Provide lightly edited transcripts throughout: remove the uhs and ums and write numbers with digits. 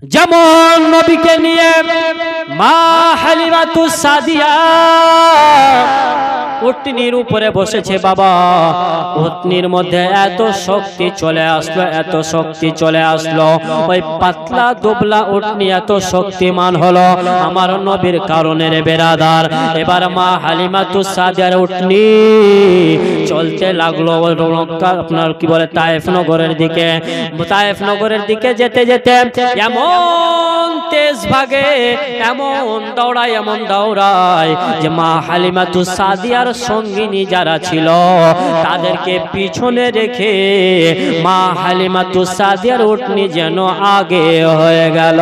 যেমন নবীকে নিয়ে মা হালিমাতুস সাদিয়া উটনির উপরে বসেছে বাবা, উটনির মধ্যে এত শক্তি চলে আসলো, এত শক্তি চলে আসলো, ওই পাতলা দুবলা উটনি এত শক্তিমান হলো আমার নবীর কারণে রে বেরাদার। এবার মা হালিমাতুস সাদিয়ার উটনি চলতে লাগলো আপনার কি বলে তায়েফ নগরের দিকে। তায়েফ নগরের দিকে যেতে যেতে এমন তেজ ভাগে, এমন দৌড়ায় যে মা হালিমাতুস সাদিয়ার সঙ্গিনী যারা ছিল তাদেরকে পিছনে রেখে মা হালিমাতুস সাদিয়ার উটনি যেন আগে হয়ে গেল।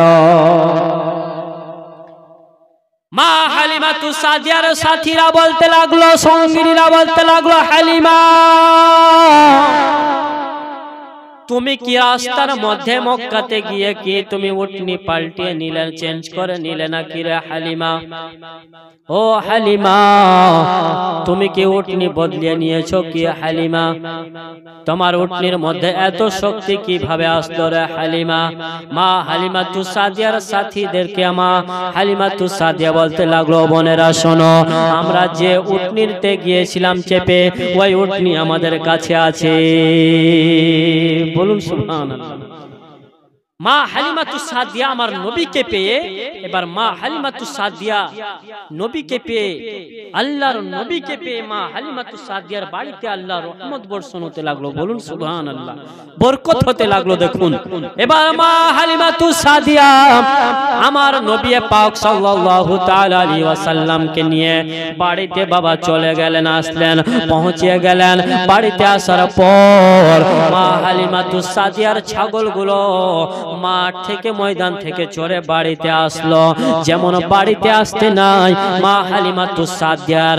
মা হালিমাতুস সাদিয়ার সাথীরা বলতে লাগলো, সঙ্গিনীরা বলতে লাগলো, হালিমা তুমি কি রাস্তার মধ্যে মক্কাতে গিয়ে কি তুমি উটনি পাল্টিয়ে নিলে, চেঞ্জ করে নিলে নাকি রে হালিমা? ও হালিমা তুমি কি উটনি বদলিয়ে নিয়েছো কি হালিমা? তোমার উটনির মধ্যে এত শক্তি কিভাবে আসলো রে হালিমা? মা হালিমাতুস সাদিয়ার সাথীদেরকে মা হালিমাতুস সাদিয়া বলতে লাগলো, বোনেরা শোনো, আমরা যে উটনিতে গিয়েছিলাম চেপে, ওই উটনি আমাদের কাছে আছে। বলুন সুবহানাল্লাহ। মা হালিমাতুস সাদিয়া আমার নবীকে পেয়ে, এবার মা হালিমাতুস সাদিয়া নবীকে পেয়ে, আল্লাহর নবীকে পেয়ে মা হালিমাতুস সাদিয়ার বাড়িতে আল্লাহর রহমত বর্ষণ হতে লাগলো। বলুন সুবহানাল্লাহ, বরকত হতে লাগলো। দেখুন এবার মা হালিমাতুস সাদিয়া আমার নবী পাক সাল্লাল্লাহু তাআলা আলাইহি ওয়াসাল্লামকে নিয়ে বাড়িতে বাবা চলে গেলেন, আসলেন, পৌঁছে গেলেন। বাড়িতে আসার পর মা হালিমাতুস সাদিয়ার ছাগলগুলো মাঠ থেকে ময়দান থেকে চড়ে বাড়িতে আসলো। যেমন বাড়িতে আসতে নাই মা হালিমাতুস সাদিয়ার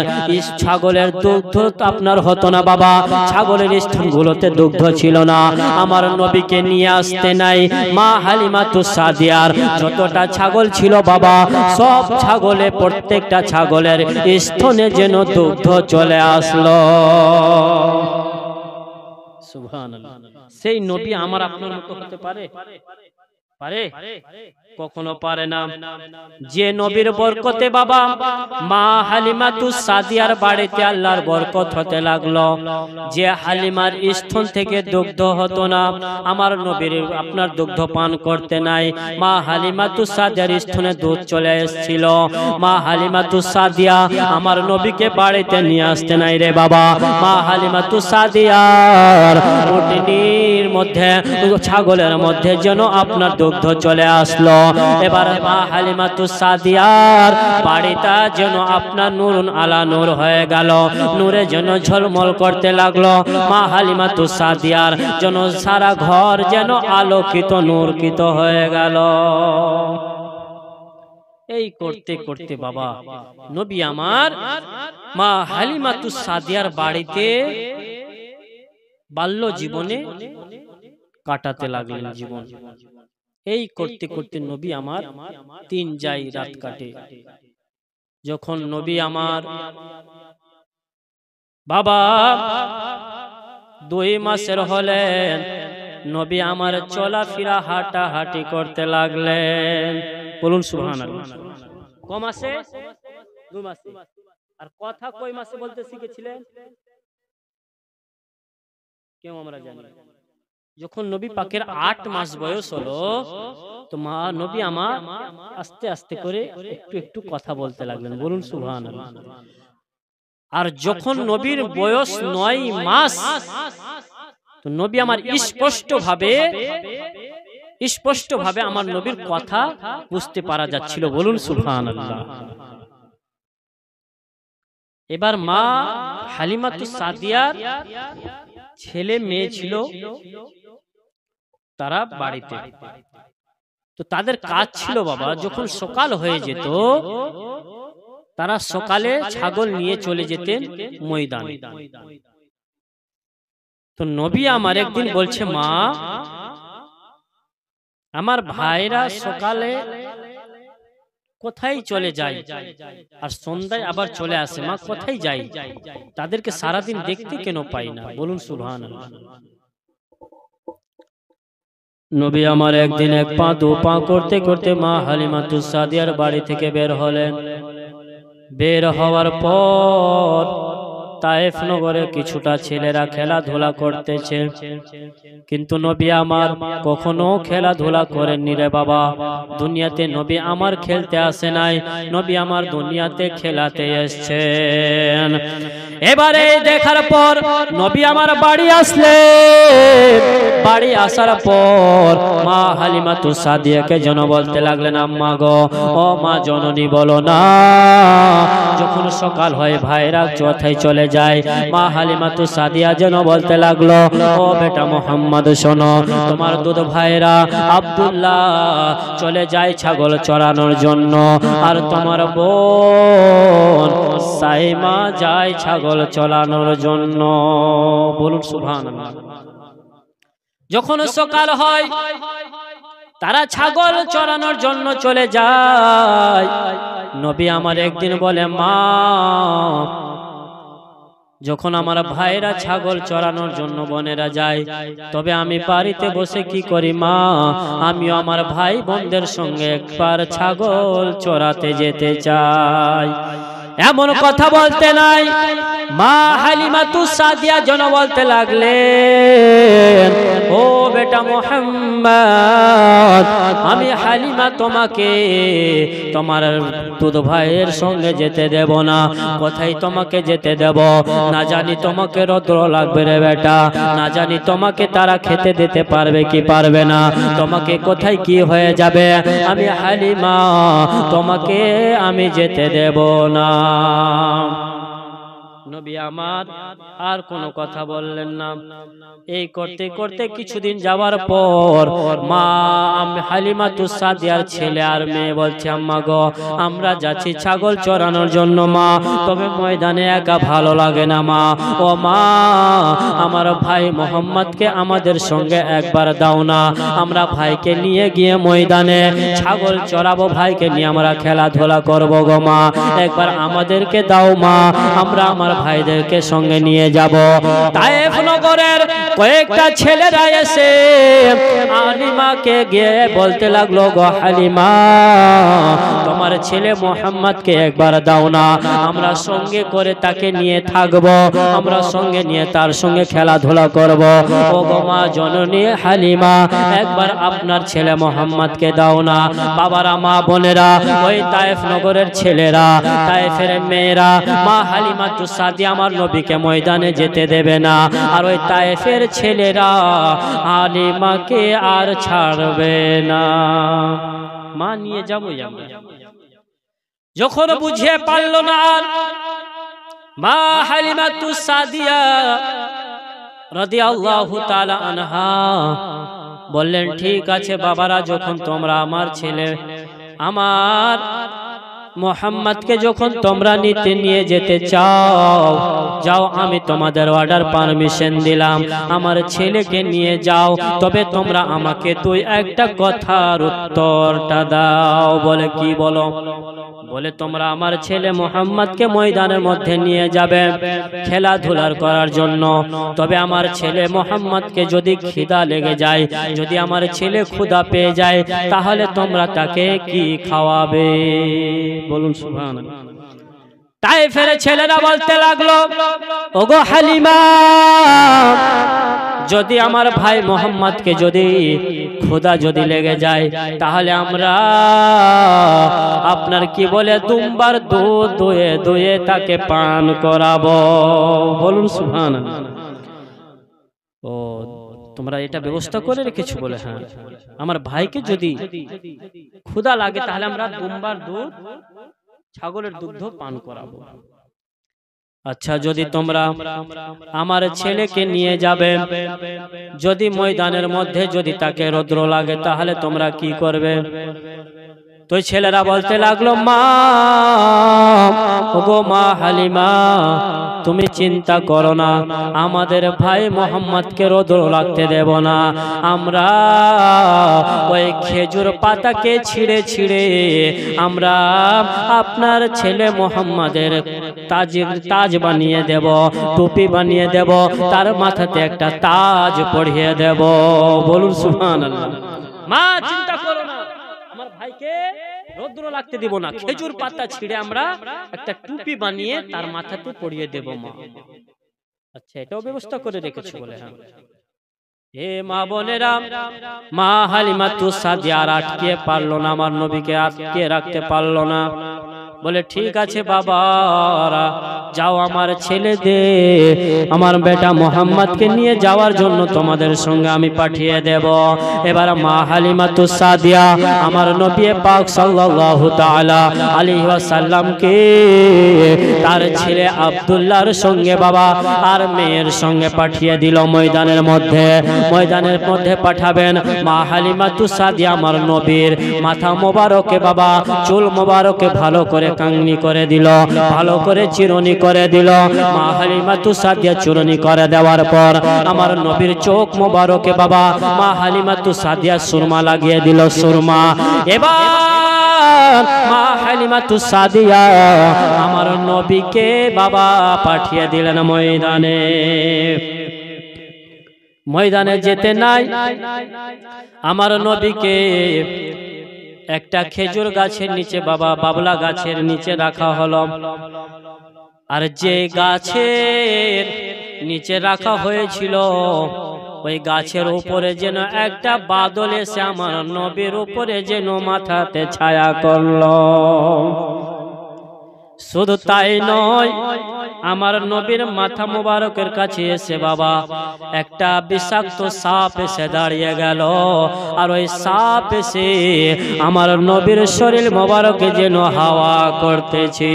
ছাগলের দুগ্ধ আপনার হতো না বাবা, ছাগলের স্তনগুলোতে দুগ্ধ ছিল না। আমার নবীকে নিয়ে আসতে নাই মা হালিমাতুস সাদিয়ার যতটা ছাগল ছিল বাবা, সব ছাগলে প্রত্যেকটা ছাগলের স্তনে যেন দুগ্ধ চলে আসলো। সুবহানাল্লাহ। সেই নবী আমার আপনার মতো হতে পারে? পারে? কখনো পারে না। যে নবীর বরকতে বাবা মা হালিমাতুস সাদিয়ার বাড়িতে আল্লাহর বরকত হতে লাগলো, যে হালিমার স্তন থেকে দুগ্ধ হতো না, আমার নবীর আপনার দুগ্ধ পান করতে নাই, মা হালিমাতুস সাদিয়ার স্তনে দুধ চলে এসেছিল। মা হালিমাতুস সাদিয়া আমার নবীকে বাড়িতে নিয়ে আসতে নাই রে বাবা। মা হালিমাতুস সাদিয়ার উটনির মধ্যে, ছাগলের মধ্যে যেন আপনার দুগ্ধ চলে আসলো। এবার মা হালিমাতুস সাদিয়ার বাড়িটা যেন আপনার নূরুন আলা নূর হয়ে গেল, নূরে যেন ঝলমল করতে লাগলো। মা হালিমাতুস সাদিয়ার যেন সারা ঘর যেন আলোকিত নূরকিত হয়ে গেল। এই করতে করতে বাবা নবী আমার মা হালিমাতুস সাদিয়ার বাড়িতে বাল্য জীবনে কাটাতে লাগলেন জীবন। এই করতে করতে নবী আমার 3 যাই রাত কাটে। যখন নবী আমার বাবা 2 মাসের হলেন, নবী আমার চলাফেরা হাঁটাহাঁটি করতে লাগলেন। বলুন সুবহানাল্লাহ। ক মাসে? 2 মাসে। আর কথা কয় মাসে বলতে শিখেছিলেন? কেউ আমরা জানি। যখন নবী পাকের 8 মাস বয়স হলো, তো মা নবী আমার আস্তে আস্তে করে একটু একটু কথা বলতে লাগলেন। বলুন সুবহানাল্লাহ। আর যখন নবীর বয়স 9 মাস, তো নবী আমার স্পষ্ট ভাবে আমার নবীর কথা বুঝতে পারা যাচ্ছিল। বলুন সুবহানাল্লাহ। এবার মা হালিমাতুস সাদিয়ার ছেলে মেয়ে ছিল তারা বাড়িতে, তো তাদের কাজ ছিল বাবা যখন সকাল হয়ে যেত তারা সকালে ছাগল নিয়ে চলে যেতেন ময়দানে। তো নবী আমার একদিন বলছে, মা আমার ভাইরা সকালে কোথায় চলে যায় আর সন্ধ্যায় আবার চলে আসে, মা কোথায় যায়, তাদেরকে সারাদিন দেখতে কেন পাই না? বলুন সুবহানাল্লাহ। নবী আমার একদিন এক পা দু পা করতে করতে মা হালিমাতুস সাদিয়ার বাড়ি থেকে বের হলেন। বের হওয়ার পর তায়েফ নগরে কিছুটা ছেলেরা খেলাধুলা করতেছে, কিন্তু নবী আমার কখনো খেলাধুলা করেননি রে বাবা। দুনিয়াতে নবী আমার খেলতে আসে নাই, নবী আমার দুনিয়াতে খেলাতে এসেছেন। এবারে দেখার পর নবী আমার বাড়ি আসলেন। বাড়ি আসার পর মা হালিমাতুস সাদিয়াকে যেন বলতে লাগলেন, আম্মা গো, ও মা জননী, বলো না। যখন সকাল হয় ভাইরা চথায় চলে যায়, মা হালিমাতুস সাদিয়া যেন বলতে লাগলো, ও বেটা মোহাম্মদ, শোনো, তোমার দুধ ভাইরা আব্দুল্লাহ চলে যায় ছাগল চড়ানোর জন্য, আর তোমার বোন সাইমা যায় ছাগল চড়ানোর জন্য। বলুন সুবহানাল্লাহ। যখন সকাল হয় তারা ছাগল চড়ানোর জন্য চলে যায়। নবী আমার একদিন বলে, মা, যখন আমার ভাইরা ছাগল চড়ানোর জন্য বনেরা যায়, তবে আমি বাড়িতে বসে কি করি মা? আমিও আমার ভাই বোনদের সঙ্গে একবার ছাগল চড়াতে যেতে চাই। এমন কথা বলতে নাই, মা হালিমাতুস সাদিয়া যেন বলতে লাগলেন, ও বেটা মুহাম্মদ, আমি হালিমা তোমাকে তোমার দুধ ভাইয়ের সঙ্গে যেতে দেব না। কোথায় তোমাকে যেতে দেব? না জানি তোমাকে রৌদ্র লাগবে রে বেটা, না জানি তোমাকে তারা খেতে দিতে পারবে কি পারবে না, তোমাকে কোথায় কি হয়ে যাবে। আমি হালিমা তোমাকে আমি যেতে দেব না। নবী আমার আর কোনো কথা বললেন না। এই করতে করতে কিছুদিন যাওয়ার পর মা হালিমাতুস সাদিয়ার ছেলে আর মেয়ে বলছে, আম্মা গো, আমরা যাচ্ছি ছাগল চড়ানোর জন্য মা, তবে ময়দানে একা ভালো লাগে না মা। ও মা, আমার ভাই মোহাম্মদকে আমাদের সঙ্গে একবার দাও না, আমরা ভাইকে নিয়ে গিয়ে ময়দানে ছাগল চড়াবো, ভাইকে নিয়ে আমরা খেলাধুলা করবো গো মা, একবার আমাদেরকে দাও মা, আমরা আমার ভাইদেরকে সঙ্গে নিয়ে যাব। তায়েফ নগরের কয়েকটা ছেলেরা এসে হালিমাকে গিয়ে বলতে লাগলো, গো হালিমা, তোমার ছেলে মোহাম্মদকে একবার দাও না, আমরা সঙ্গে করে তাকে নিয়ে থাকবো, আমরা সঙ্গে নিয়ে তার সঙ্গে খেলাধুলা করব। ও গো মা জননী হালিমা, একবার আপনার ছেলে মোহাম্মদকে দাও না। বাবারা, মা বোনেরা, ওই তায়েফ নগরের ছেলেরা, তায়েফের মেয়েরা মা হালিমাতুস সাদিয়া আমার নবীকে ময়দানে যেতে দেবে না, আর ওই তায়েফের ছেলেরা হালিমাকে আর ছাড়বে না। মা নিয়ে যাবো আমরা। যখন বুঝে পারল না আর, মা হালিমাতুস সাদিয়া রাদিয়াল্লাহু তাআলা আনহা বললেন, ঠিক আছে বাবারা, যখন তোমরা আমার ছেলে আমার মোহাম্মদকে যখন তোমরা নিয়ে যেতে চাও, যাও, আমি তোমাদের অর্ডার পারমিশন দিলাম, আমার ছেলেকে নিয়ে যাও, তবে তোমরা আমাকে তুই একটা কথার উত্তরটা দাও। বলে, কি বলো? বলে, তোমরা আমার ছেলে মোহাম্মদকে ময়দানের মধ্যে নিয়ে যাবে খেলাধুলার করার জন্য, তবে আমার ছেলে মোহাম্মদকে যদি খিদা লেগে যায়, যদি আমার ছেলে ক্ষুধা পেয়ে যায়, তাহলে তোমরা তাকে কি খাওয়াবে? বলুন সুবহানাল্লাহ। তায়েফের ছেলেরা বলতে লাগলো, ওগো হালিমা, যদি আমার ভাই মোহাম্মদকে যদি ক্ষুধা যদি লেগে যায়, তাহলে আমরা আপনার কি বলে দুম্বার দুধ দুয়ে দুয়ে তাকে পান করাবো। বলুন সুবহানাল্লাহ। ও, তোমরা এটা ব্যবস্থা করে রেখেছো? বলে, হ্যাঁ, আমার ভাইকে যদি ক্ষুধা লাগে তাহলে আমরা দুম্বার দুধ, ছাগলের দুগ্ধ পান করাবো। আচ্ছা, যদি তোমরা আমার ছেলেকে নিয়ে যাবে, যদি ময়দানের মধ্যে যদি তাকে রৌদ্র লাগে, তাহলে তোমরা কি করবে? তো ছেলেরা বলতে লাগলো, মা, ওগো মা হালিমা, তুমি চিন্তা করো না, আমাদের ভাই মোহাম্মদকে রোদ্র লাগতে দেব না। আমরা ওই খেজুর পাতাকে ছিঁড়ে ছিঁড়ে আমরা আপনার ছেলে মোহাম্মদের তাজ বানিয়ে দেব, টুপি বানিয়ে দেব, তার মাথাতে একটা তাজ পরিয়ে দেব। বলুন সুবহানাল্লাহ। মা চিন্তা করো না, আমার ভাইকে রৌদ্র লাগতে দিব না, খেজুর পাতা ছিঁড়ে আমরা একটা টুপি বানিয়ে তার মাথাতে পরিয়ে দেব মা। আচ্ছা, এটাও ব্যবস্থা করে রেখেছো বলে? হ্যাঁ। হে মা বোনেরা, মা হালিমাতুস সাদিয়া আর আটকে পারলো না, আমার নবীকে আটকে রাখতে পারলো না। বলে ঠিক আছে বাবারা, যাও আমার ছেলেদের, আমার বেটা মোহাম্মদকে নিয়ে যাওয়ার জন্য তোমাদের সঙ্গে আমি পাঠিয়ে দেব। এবার মা হালিমাতুস সাদিয়া আমার নবী পাক সাল্লাল্লাহু তাআলা আলাইহি ওয়াসাল্লামকে তার ছেলে আব্দুল্লাহর সঙ্গে বাবা আর মেয়ের সঙ্গে পাঠিয়ে দিল ময়দানের মধ্যে। ময়দানের মধ্যে পাঠাবেন মা হালিমাতুস সাদিয়া আমার নবীর মাথা মোবারকে বাবা চুল মোবারকে ভালো করে কাংনি করে দিল, ভালো করে চিরুনি করে দিল। মা হালিমাতুস সাদিয়া চিরুনি করে দেওয়ার পর আমার নবীর চোখ মোবারকে বাবা মা হালিমাতুস সাদিয়া সুরমা লাগিয়ে দিল, সুরমা। এবার মা হালিমাতুস সাদিয়া আমার নবীকে বাবা পাঠিয়ে দিলেন ময়দানে। ময়দানে যেতে নাই আমার নবীকে একটা খেজুর গাছের নিচে বাবা বাবলা গাছের নিচে রাখা হলো। আর যে গাছের নিচে রাখা হয়েছিল ওই গাছের উপরে যেন একটা বাদল এসে আমার নবীর উপরে যেন মাথাতে ছায়া করলো। শুধু তাই নয়, আমার নবীর মাথা মোবারকের কাছে এসে বাবা একটা বিষাক্ত সাপ এসে দাঁড়িয়ে গেল। আর ওই সাপ এসে আমার নবীর শরীর মোবারকে যেন হাওয়া করতেছে।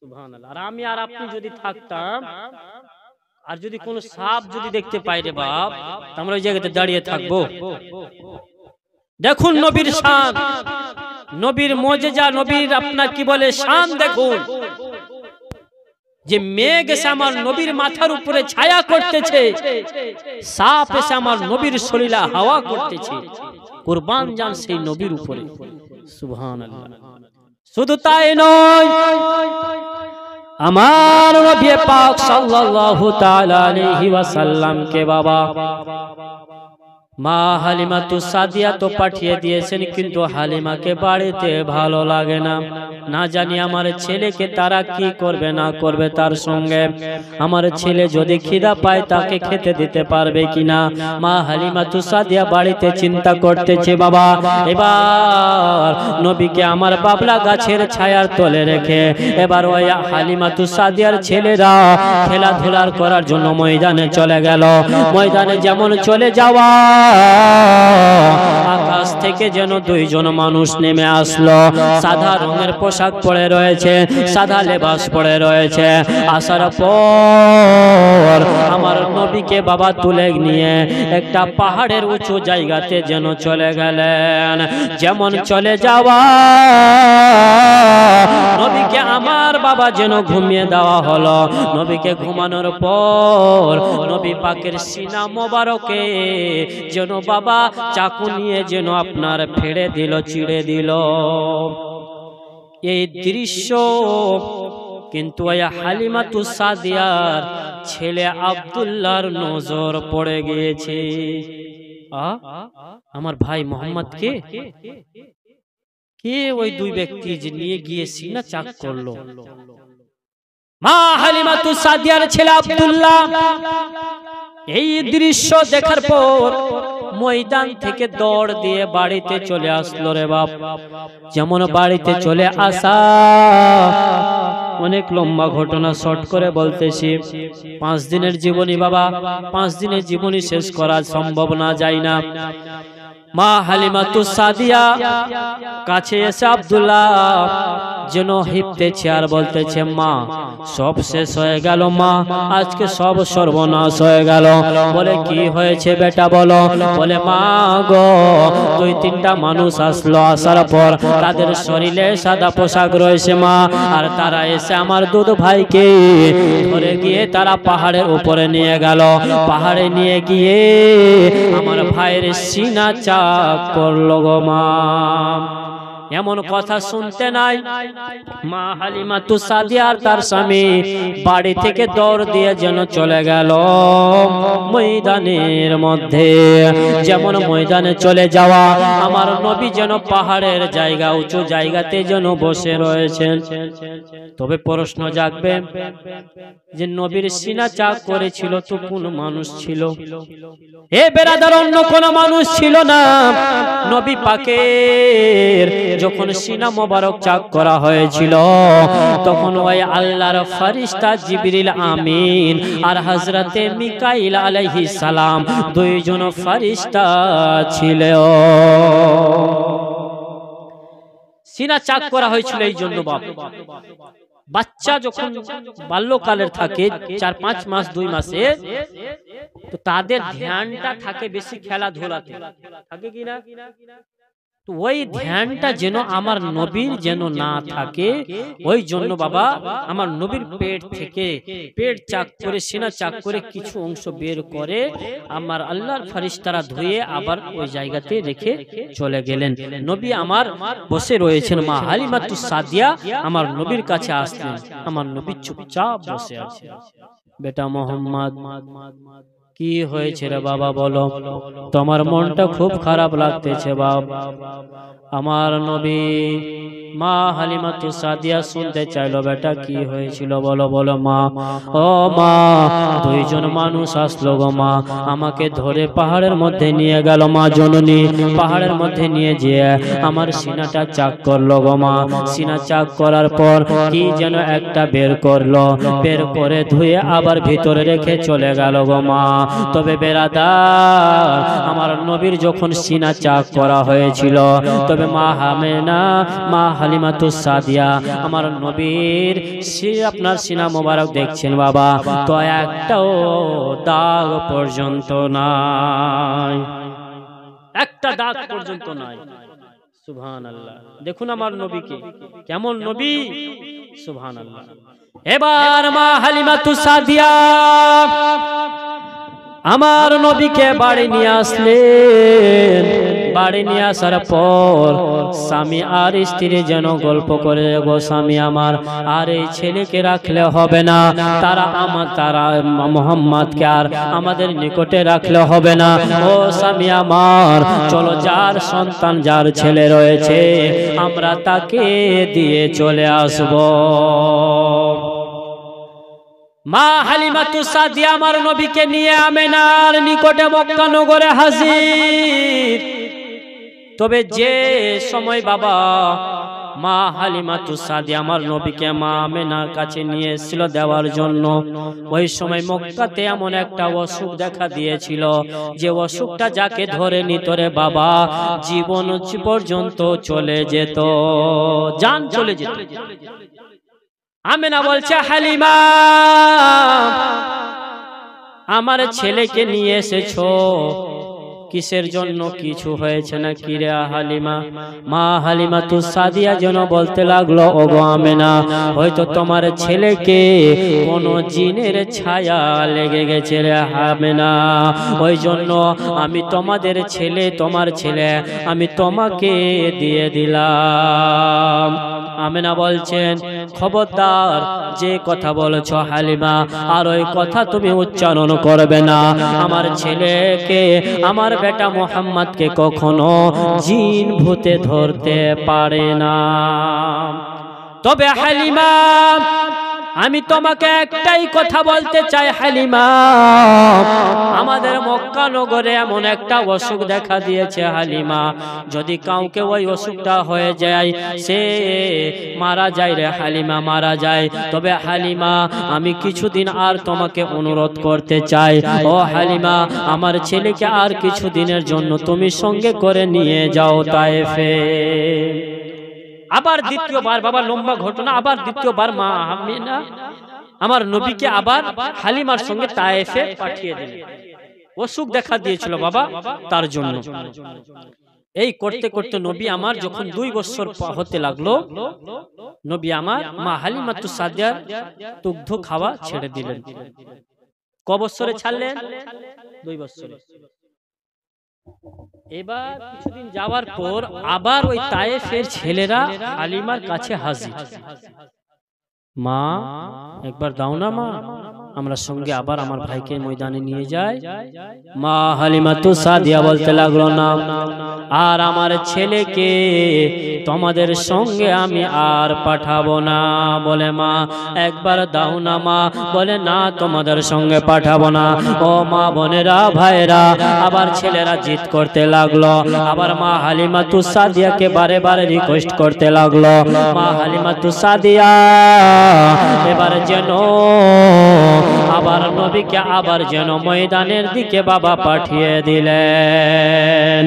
সুবহানাল্লাহ। আর আমি আর আপনি যদি থাকতাম আর যদি কোনো সাপ যদি দেখতে পাই রে বাপ, আমরা ওই জায়গাতে দাঁড়িয়ে থাকবো? দেখুন নবীর শান, নবীর মুজিজা, নবীর আপনার কি বলে শান দেখুন। যে মেঘ এসে আমার নবীর মাথার উপরে ছায়া করতেছে, সাপ এসে আমার নবীর শরীরে হাওয়া করতেছে। কুরবান জান সেই নবীর উপরে। সুবহানাল্লাহ। শুধু তাই নয়, আমার নবী পাক সাল্লাল্লাহু তাআলা আলাইহি ওয়াসাল্লাম কে বাবা মা হালিমাতুস সাদিয়া তো পাঠিয়ে দিয়েছেন, কিন্তু হালিমাকে বাড়িতে ভালো লাগে না। না জানি আমার ছেলেকে তারা কি করবে না করবে তার সঙ্গে। আমার ছেলে যদি খিদা পায় তাকে খেতে দিতে পারবে কিনা। মা হালিমাতুস সাদিয়া বাড়িতে চিন্তা করতেছে বাবা। এবার নবীকে আমার বাবলা গাছের ছায়ার তলে রেখে এবার ওই হালিমাতুস সাদিয়ার ছেলেরা খেলাধুলার করার জন্য ময়দানে চলে গেল। ময়দানে যেমন চলে যাওয়া আকাশ থেকে যেন দুইজন মানুষ নেমে আসলো। সাদা রঙের পোশাক পরে রয়েছে, সাদা লেবাস পরে রয়েছে। আসার পর আমার নবীকে বাবা তুলে নিয়ে একটা পাহাড়ের উঁচু জায়গাতে যেন চলে গেলেন। যেমন চলে যাওয়া নবীকে আমার বাবা যেন ঘুমিয়ে দেওয়া হলো। নবীকে ঘুমানোর পর নবী পাকের সিনা মোবারকে যেন বাবা চাকু নিয়ে যেন আপনার ফেড়ে দিল, চিড়ে দিল। এই দৃশ্য কিন্তু ওই হালিমাতুস সাদিয়ার ছেলে আব্দুল্লাহর নজর পড়ে গিয়েছে। আমার ভাই মোহাম্মদ কে ওই দুই ব্যক্তি যে নিয়ে গিয়ে সিনা চাক করলো। মা হালিমাতুস সাদিয়ার ছেলে আব্দুল্লাহ এই দৃশ্য দেখার পর ময়দান থেকে দৌড় দিয়ে বাড়িতে চলে আসলো রে বাপ। যেমন বাড়িতে চলে আসা, অনেক লম্বা ঘটনা শর্ট করে বলতেছি। 5 দিনের জীবনী বাবা, 5 দিনের জীবনী শেষ করা সম্ভব না, যায় না। মা হালিমাতুস সাদিয়া কাছে এসে আব্দুল্লাহ যেন হিপতেছে আর বলতেছে মা সব শেষ হয়ে গেল মা, আজকে সব সর্বনাশ হয়ে গেল। বলে কি হয়েছে বেটা বলো? বলে মা গো, 2-3টা মানুষ আসলো, আসার পর তাদের শরীরে সাদা পোশাক রয়েছে মা, আর তারা এসে আমার দুধ ভাইকে ধরে গিয়ে তারা পাহাড়ের উপরে নিয়ে গেল। পাহাড়ে নিয়ে গিয়ে আমার ভাইয়ের সিনা চাক করলো গো মা। এমন কথা শুনতে নাই মা হালিমাতুস সাদিয়া আর তার স্বামী বাড়ি থেকে দৌড় দিয়ে যেন চলে গেল ময়দানের মধ্যে। যেমন ময়দানে চলে যাওয়া, আমার নবী যেন পাহাড়ের জায়গা, উঁচু জায়গাতে যেন বসে রয়েছেন। তবে প্রশ্ন জাগবে যে নবীর সিনা চাক করেছিল তো কোন মানুষ ছিল? এ বেরাদার, অন্য কোন মানুষ ছিল না। নবী পাকের যখন সিনা মোবারক চাক করা হয়েছিল তখন ওই আল্লাহর ফেরেশতা জিবরিল আমিন আর হযরতে মিকাইল আলাইহিস সালাম দুইজন ফেরেশতা ছিল। সিনা চাক করা হয়েছিল এই জন্য বাচ্চা যখন বাল্যকালের থাকে 4-5 মাস 2 মাসে, তো তাদের ধ্যানটা থাকে বেশি খেলাধুলাতে, থাকে কিনা? তো ওই ধ্যানটা যেন আমার নবীর যেন না থাকে, ওই জন্য বাবা আমার নবীর পেট থেকে পেট চাক করে সিনা চাক করে কিছু অংশ বের করে আমার আল্লাহর ফেরেশতারা ধুয়ে আবার ওই জায়গাতে রেখে চলে গেলেন। নবী আমার বসে রয়েছেন, মা হালিমাতুস সাদিয়া আমার নবীর কাছে আসলেন। আমার নবী চুপচাপ বসে আছে। বেটা মোহাম্মদ, কি হয়েছে রে বাবা বলো? তোমার মনটা খুব খারাপ লাগতেছে বাবা। আমার নবী মা হালিমাতুস সাদিয়া শুনতে চাইলো, বেটা কি হয়েছিল বলো? বলো মা। ও মা, দুইজন মানুষ আসলো গো মা, আমাকে ধরে পাহাড়ের মধ্যে নিয়ে গেল মা জননী। পাহাড়ের মধ্যে নিয়ে যেয়ে আমার সিনাটা চাক করলো গো মা। সিনা চাক করার পর কি যেন একটা বের করলো, বের করে ধুয়ে আবার ভিতরে রেখে চলে গেল গো মা। তবে বেরাদার, আমার নবীর যখন সিনা চাক করা হয়েছিল, তবে মা হামেনা মা হালিমাতুস সাদিয়া আমার নবীর আপনার সিনা মোবারক দেখছেন বাবা, তো একটাও দাগ পর্যন্ত নাই, একটা দাগ পর্যন্ত নাই। সুবহানাল্লাহ, দেখুন আমার নবীকে, কেমন নবী, সুবহানাল্লাহ। এবার মা হালিমাতুস সাদিয়া আমার নবীকে বাড়ি নিয়ে আসলেন। বাড়ি নিয়ে আসার পর স্বামী আর স্ত্রী যেন গল্প করে, গো স্বামী আমার, আর এই ছেলেকে রাখলে হবে না, তারা মোহাম্মদকে আর আমাদের নিকটে রাখলে হবে না। ও স্বামী আমার, চলো যার সন্তান যার ছেলে রয়েছে আমরা তাকে দিয়ে চলে আসব। মা হালিমাতুস সাদিয়া আমার নবীকে নিয়ে আমেনার নিকটে মক্কা নগরে হাজির। তবে যে সময় বাবা মা হালিমাতুস সাদিয়া আমার নবীকে মা আমেনার কাছে নিয়ে এসেছিল দেওয়ার জন্য, ওই সময় মক্কাতে এমন একটা অসুখ দেখা দিয়েছিল যে অসুখটা যাকে ধরে নিত রে বাবা জীবন পর্যন্ত চলে যেত, জান চলে যেত। আমেনা বলছে, হালিমা আমার ছেলেকে নিয়ে এসেছো কিসের জন্য? কিছু হয়েছে না কি রে হালিমা? মা হালিমাতুস সাদিয়া যেন বলতে লাগলো, ওগো আমেনা, হয়তো তোমার ছেলেকে কোন জিনের ছায়া লেগে গেছে রে আমেনা, ওই জন্য আমি তোমাদের ছেলে, তোমার ছেলে আমি তোমাকে দিয়ে দিলাম। আমেনা বলছেন, খবরদার যে কথা বলেছো হালিমা, আর ওই কথা তুমি উচ্চারণ করবে না। আমার ছেলেকে, আমার বেটা মোহাম্মদকে কখনো জিন ভূতে ধরতে পারে না। তবে হালিমা আমি তোমাকে একটাই কথা বলতে চাই হালিমা, আমাদের মক্কা নগরে এমন একটা অসুখ দেখা দিয়েছে হালিমা, যদি কাউকে ওই অসুখটা হয়ে যায় সে মারা যায় রে হালিমা, মারা যায়। তবে হালিমা আমি কিছুদিন আর তোমাকে অনুরোধ করতে চাই, ও হালিমা আমার ছেলেকে আর কিছুদিনের জন্য তুমি সঙ্গে করে নিয়ে যাও তায়েফে। আবার দ্বিতীয়বার বাবা লম্বা ঘটনা, আবার দ্বিতীয়বার মা আমিনা আমার নবীকে আবার হালিমার সঙ্গে তায়েফে পাঠিয়ে দিলেন। অসুখ দেখা দিয়েছিল বাবা, তার জন্য। এই করতে করতে নবী আমার যখন 2 বছর হতে লাগলো, নবী আমার মা হালিমাতুস সাদিয়ার দুগ্ধ খাওয়া ছেড়ে দিলেন। ক বছরে ছাড়লেন? 2 বছরে। এবার কিছুদিন যাওয়ার পর আবার ওই তায়েফের ছেলেরা হালিমার কাছে হাজির। মা একবার দাও না মা, আমরা সঙ্গে আবার আমার ভাইকে ময়দানে নিয়ে যাই। মা হালিমাতুস সাদিয়া বলতে লাগলো, না, আর আমার ছেলেকে তোমাদের সঙ্গে আমি আর পাঠাবো না। বলে মা একবার দাও না মা। বলে না, তোমাদের সঙ্গে পাঠাবো না। ও মা বোনেরা ভাইরা, আবার ছেলেরা জিদ করতে লাগলো। আবার মা হালিমাতুস সাদিয়াকে বারে বারে রিকোয়েস্ট করতে লাগলো। মা হালিমাতুস সাদিয়া এবার যেন আবার নবীকে আবার যেন ময়দানের দিকে বাবা পাঠিয়ে দিলেন।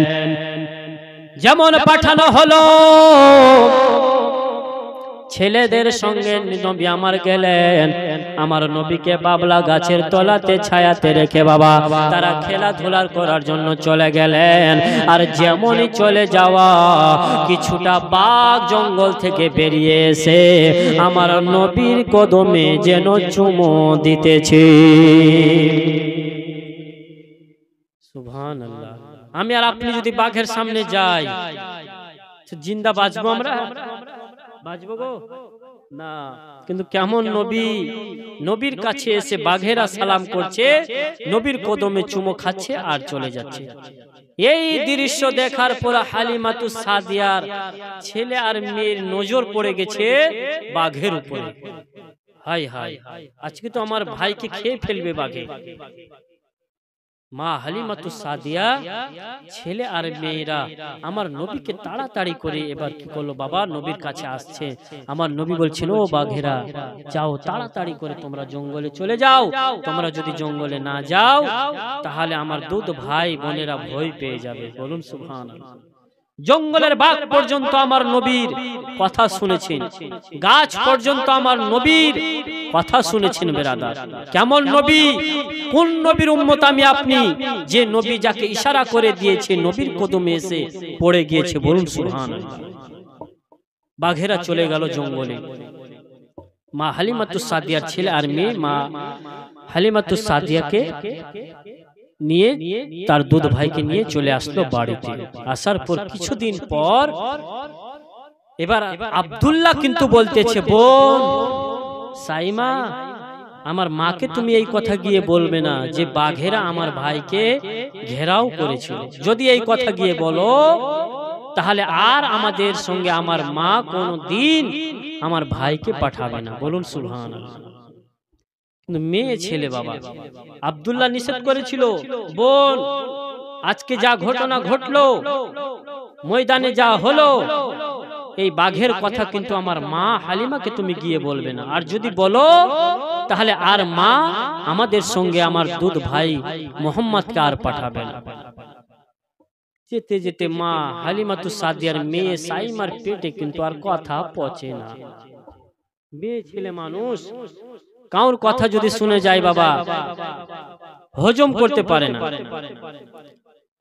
যেমন পাঠানো হলো, ছেলেদের সঙ্গে নবী আমার গেলেন। আমার নবীকে বাবলা গাছের তলাতে ছায়াতে রেখে বাবা তারা খেলাধুলা করার জন্য চলে গেলেন। আর যেমনই চলে যাওয়া, কিছুটা বাঘ জঙ্গল থেকে বেরিয়ে এসে আমার নবীর কদমে যেন চুমো দিতেছে। সুবহানাল্লাহ। আমি আর আপনি যদি বাঘের সামনে যাই, জিন্দা বাঁচবো? আমরা বাঁচবো গো না। কিন্তু কেমন নবী, নবীর কাছে এসে বাঘেরা সালাম করছে, নবীর কদমে চুমো খাচ্ছে আর চলে যাচ্ছে। এই দৃশ্য দেখার পর হালিমাতুস সাদিয়ার ছেলে আর মেয়ের নজর পড়ে গেছে বাঘের উপরে। হাই হাই, আজকে তো আমার ভাইকে খেয়ে ফেলবে বাঘে। মা হালিমাতুস সাদিয়া ছেলে আর মেয়েরা আমার নবীকে তাড়াতাড়ি করে এবার কি করলো বাবা, নবীর কাছে আসছে। আমার নবী বলছিল, ও বাঘেরা যাও তাড়াতাড়ি করে তোমরা জঙ্গলে চলে যাও। তোমরা যদি জঙ্গলে না যাও তাহলে আমার দুধ ভাই বোনেরা ভয় পেয়ে যাবে। বলুন সুবহানাল্লাহ। জঙ্গলের বাঘ পর্যন্ত আমার নবীর কথা শুনেছেন, গাছ পর্যন্ত আমার নবীর কথা শুনেছেন। বেরাদার, কেমন নবী, কোন নবীর উম্মত আমি আপনি, যে নবী যাকে ইশারা করে দিয়েছে নবীর কদমে এসে পড়ে গিয়েছে। বলুন সুবহানাল্লাহ। বাঘেরা চলে গেল জঙ্গলে। মা হালিমাতুস সাদিয়ার ছেলে আর মেয়ে মা হালিমাতুস সাদিয়াকে নিয়ে তার দুধ ভাইকে নিয়ে চলে আসলো বাড়িতে। আসার পর কিছুদিন পর এবার আব্দুল্লাহ কিন্তু বলতেছে, বোন সাইমা, আমার মাকে তুমি এই কথা গিয়ে বলবে না যে বাঘেরা আমার ভাইকে ঘেরাও করেছিল। যদি এই কথা গিয়ে বলো তাহলে আর আমাদের সঙ্গে আমার মা কোনদিন আমার ভাইকে পাঠাবে না। বলুন সুবহানাল্লাহ। কিন্তু মেয়ে ছেলে বাবা, আব্দুল্লাহ নিষেধ করেছিল, বোন আজকে যা ঘটনা ঘটলো, ময়দানে যা হলো, এই বাঘের কথা কিন্তু আমার মা হালিমাকে তুমি গিয়ে বলবে না। আর যদি বলো তাহলে আর মা আমাদের সঙ্গে আমার দুধ ভাই মোহাম্মদকে আর পাঠাবে না। যেতে যেতে মা হালিমাতুস সাদিয়ার মেয়ে সাইমার পেটে কিন্তু আর কথা পচে না। মেয়ে ছেলে মানুষ, কাউর কথা যদি শুনে যায় বাবা হজম করতে পারে না।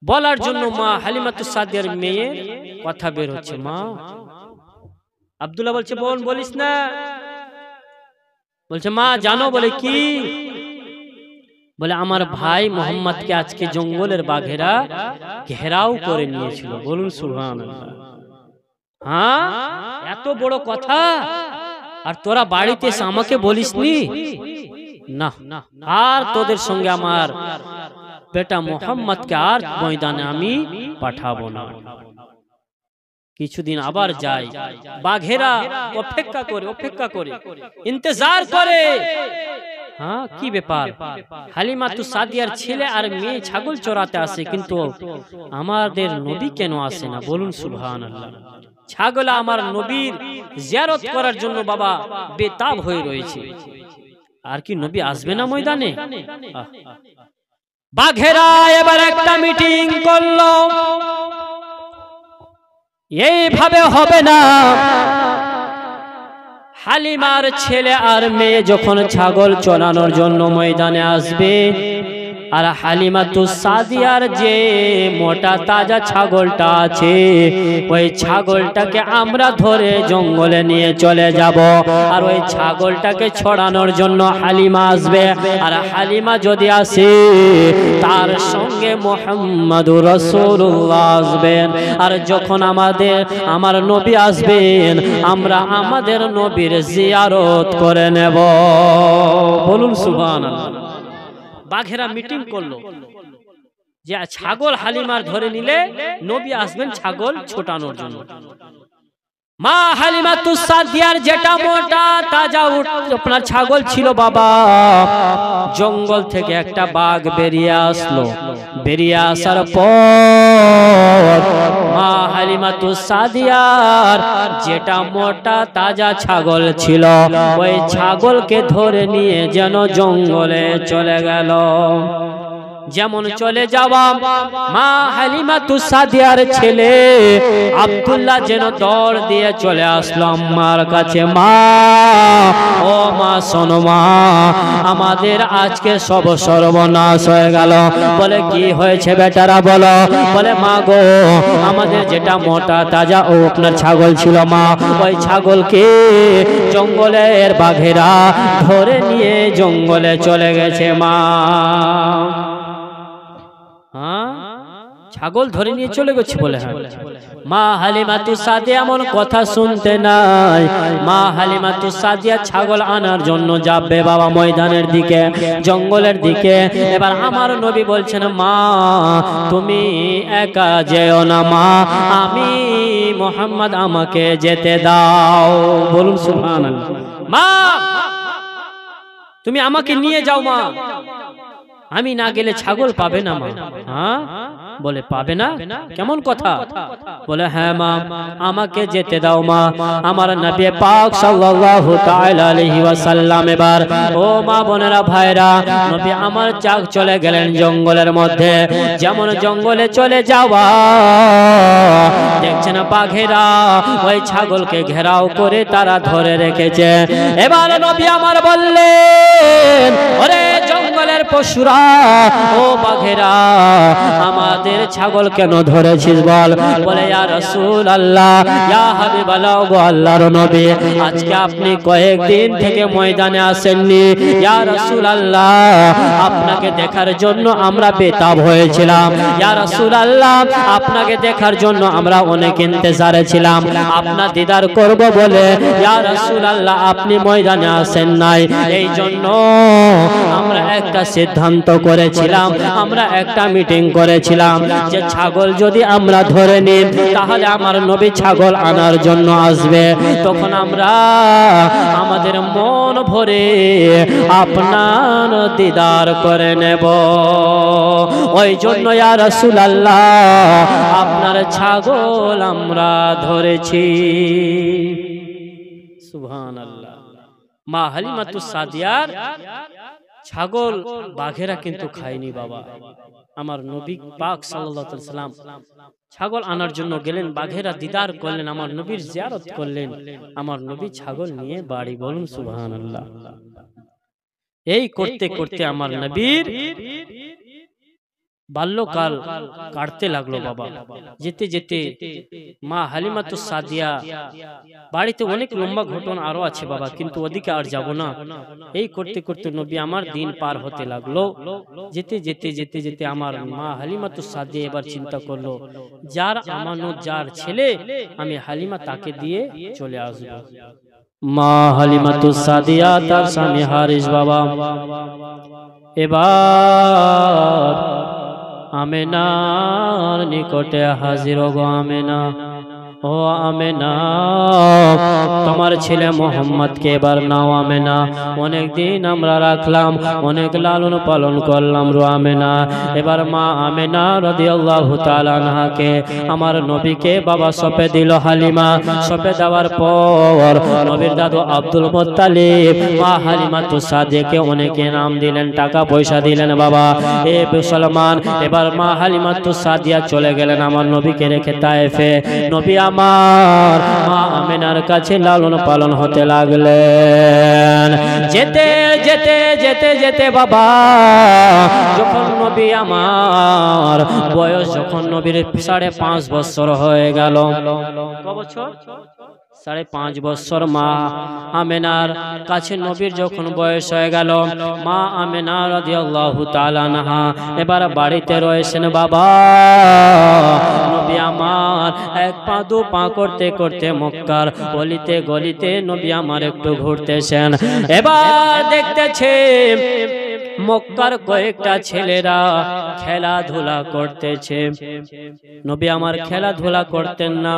বলার জন্য মা হালিমাতুস সাদিয়ার মেয়ে কথা বের হচ্ছে। মা আব্দুল্লাহ বলছে, বোন বলিস না। বলছে, মা জানো? বলে কি? বলে আমার ভাই মোহাম্মদকে আজকে জঙ্গলের বাঘেরা ঘেরাও করে নিয়েছিল। বলুন সুবহানাল্লাহ। হ্যাঁ, এত বড় কথা আর তোরা বাড়িতে এসে আমাকে বলিসনি? না, আর তোদের সঙ্গে আমার বেটা মোহাম্মদকে আর ময়দানে আমি পাঠাবো না। কিছুদিন আবার যায়, বাঘেরা অপেক্ষা করে ইন্তজার করে। হ্যাঁ, কি ব্যাপার? হালিমাতুস সাদিয়ার ছেলে আর মেয়ে ছাগল চড়াতে আসে, কিন্তু আমাদের নবী কেন আসে না? বলুন সুবহানাল্লাহ। ছাগল আমার নবীর জিয়ারত করার জন্য বাবা বেতাব হয়ে রয়েছে। আর কি নবী আসবে না ময়দানে? বাঘেরা এবার একটা মিটিং করলো। এইভাবে হবে না। হালিমার ছেলে আর মেয়ে যখন ছাগল চড়ানোর জন্য ময়দানে আসবে, আর হালিমাতুস সাদিয়ার যে মোটা তাজা ছাগলটা আছে, ওই ছাগলটাকে আমরা ধরে জঙ্গলে নিয়ে চলে যাব। আর ওই ছাগলটাকে ছড়ানোর জন্য হালিমা আসবে। আর হালিমা যদি আসে, তার সঙ্গে মুহাম্মাদুর রাসূলুল্লাহ আসবেন। আর যখন আমার নবী আসবেন, আমরা আমাদের নবীর জিয়ারত করে নেব। বলুন সুবহানাল্লাহ। বাঘেরা মিটিং করলো যে ছাগল হালিমার ধরে নিলে নবী আসবেন ছাগল ছোটানোর জন্য। মা হালিমাতুস সাদিয়ার যেটা মোটা তাজা আপনার ছাগল ছিল বাবা, জঙ্গল থেকে একটা বাঘ বেরিয়ে আসলো। বেরিয়ে আসার পর মা হালিমাতুস সাদিয়ার যেটা মোটা তাজা ছাগল ছিল, ওই ছাগলকে ধরে নিয়ে যেন জঙ্গলে চলে গেল। যেমন চলে যাওয়া মা হালিমাতুস সাদিয়ার ছেলে আব্দুল্লাহ যেন দৌড় দিয়ে চলে আসলো আম্মার কাছে। মা, ও মা শোনো মা, আমাদের আজকে সব সর্বনাশ হয়ে গেল। বলে কি হয়েছে বেটারা বলো। বলে মা গো, আমাদের যেটা মোটা তাজা ও আপনার ছাগল ছিল মা, ওই ছাগলকে জঙ্গলের বাঘেরা ধরে নিয়ে জঙ্গলে চলে গেছে মা। ছাগল ধরে নিয়ে চলে গেছে বলে। হ্যাঁ। মা হালিমাতুস সাদিয়া এমন কথা শুনতে নাই। মা হালিমাতুস সাদিয়া ছাগল আনার জন্য যাবে বাবা ময়দানের দিকে, জঙ্গলের দিকে। এবার আমার নবী বলছেন, মা তুমি একা যেও না মা, আমি মুহাম্মদ আমাকে যেতে দাও। বলুন সুবহানাল্লাহ। মা তুমি আমাকে নিয়ে যাও মা, আমি না গেলে ছাগল পাবে না মা। হ্যাঁ বলে পাবে না, কেমন কথা। বলে হ্যাঁ মা, আমাকে যেতে দাও মা। আমার নবী পাক সাল্লাল্লাহু তাআলা আলাইহি ওয়াসাল্লাম এবার ও মা বোনেরা ভাইরা, নবী আমার চাক চলে গেলেন জঙ্গলের মধ্যে। যেমন জঙ্গলে চলে যাওয়া, দেখছেন বাঘেরা ওই ছাগলকে ঘেরাও করে তারা ধরে রেখেছে। এবার নবী আমার বললেন, ওরে জঙ্গলের পশুরা, ও বাঘেরা, আমাদের ছাগল কেন ধরেছিস বল। বলে ইয়া রাসূলুল্লাহ, ইয়া হাবিবাল্লাহ, গো আল্লাহর নবী, আজকে আপনি কয়েকদিন থেকে ময়দানে আসেননি। ইয়া রাসূলুল্লাহ, আপনাকে দেখার জন্য আমরা বেতাব হয়েছিলাম। ইয়া রাসূলুল্লাহ, আপনাকে দেখার জন্য আমরা অনেক ইন্তজারে ছিলাম, আপনার দিদার করব বলে। ইয়া রাসূলুল্লাহ, আপনি ময়দানে আসেন নাই, এই জন্য আমরা একটা সিদ্ধান্ত করেছিলাম, আমরা একটা মিটিং করেছিলাম যে ছাগল যদি আমরা ধরে নিই, তাহলে আমার নবী ছাগল আনার জন্য আসবে। তখন আমরা আমাদের মন ভরে আপনার দিদার করে নেব। ওই জন্য ইয়া রাসূলুল্লাহ, আপনার ছাগল আমরা ধরেছি। সুবহানাল্লাহ। মা হালিমাতুস সাদিয়ার ছাগল বাঘেরা কিন্তু খায়নি বাবা। আমার নবী পাক সাল্লাল্লাহু আলাইহি সাল্লাম ছাগল আনার জন্য গেলেন, বাঘেরা দিদার করলেন, আমার নবীর জিয়ারত করলেন, আমার নবী ছাগল নিয়ে বাড়ি। বলুন সুবহানাল্লাহ। এই করতে করতে আমার নবীর বাল্যকাল কাটতে লাগলো বাবা। যেতে যেতে মা হালিমাতুস সাদিয়া বাড়িতে অনেক লম্বা ঘটনা আরো আছে বাবা, কিন্তু ওদিকে আর যাব না। এই করতে করতে নবী আমার দিন পার হতে লাগলো। যেতে যেতে যেতে যেতে আমার মা হালিমাতুস সাদিয়া এবার চিন্তা করলো, যার আমানত, যার ছেলে আমি হালিমা, তাকে দিয়ে চলে আসবো। মা হালিমাতুস সাদিয়া তার স্বামী হারিস বাবা এবার আমেনার নিকটে হাজির। গো আমেনা, ও আমেনা, তোমার ছেলে মোহাম্মদকে এবার নাও আমেনা। অনেকদিন আমরা রাখলাম, অনেক লালন পালন করলাম রো আমেনা। এবার মা আমেনা রাদিয়াল্লাহু তাআলা আনহাকে আমার নবীকে বাবা সঁপে দিল হালিমা। সঁপে দেওয়ার পর নবীর দাদু আব্দুল মুত্তালিব মা হালিমাতুস সাদিয়াকে অনেকে নাম দিলেন, টাকা পয়সা দিলেন বাবা। এ মুসলমান, এবার মা হালিমাতুস সাদিয়া চলে গেলেন আমার নবীকে রেখে তায়েফে। নবী আমার মা আমিনার কাছে লালন পালন হতে লাগলেন। যেতে যেতে যেতে যেতে বাবা যখন নবী আমার বয়স যখন নবীর 5.5 বছর হয়ে গেল, কত বছর? 5.5 বছর মা আমিনার কাছে নবীর যখন বয়স হয়ে গেল, মা আমিনা রাদিয়াল্লাহু তাআলা আনহা এবার বাড়িতে রয়েছেন। বাবা নবী আমার এক পা দু পা করতে করতে মক্কার গলিতে গলিতে নবী আমার একটু ঘুরতেছেন। এবার দেখতেছে মক্কার কয়েকটা ছেলেরা খেলাধুলা করতেছে। নবী আমার খেলাধুলা করতেন না,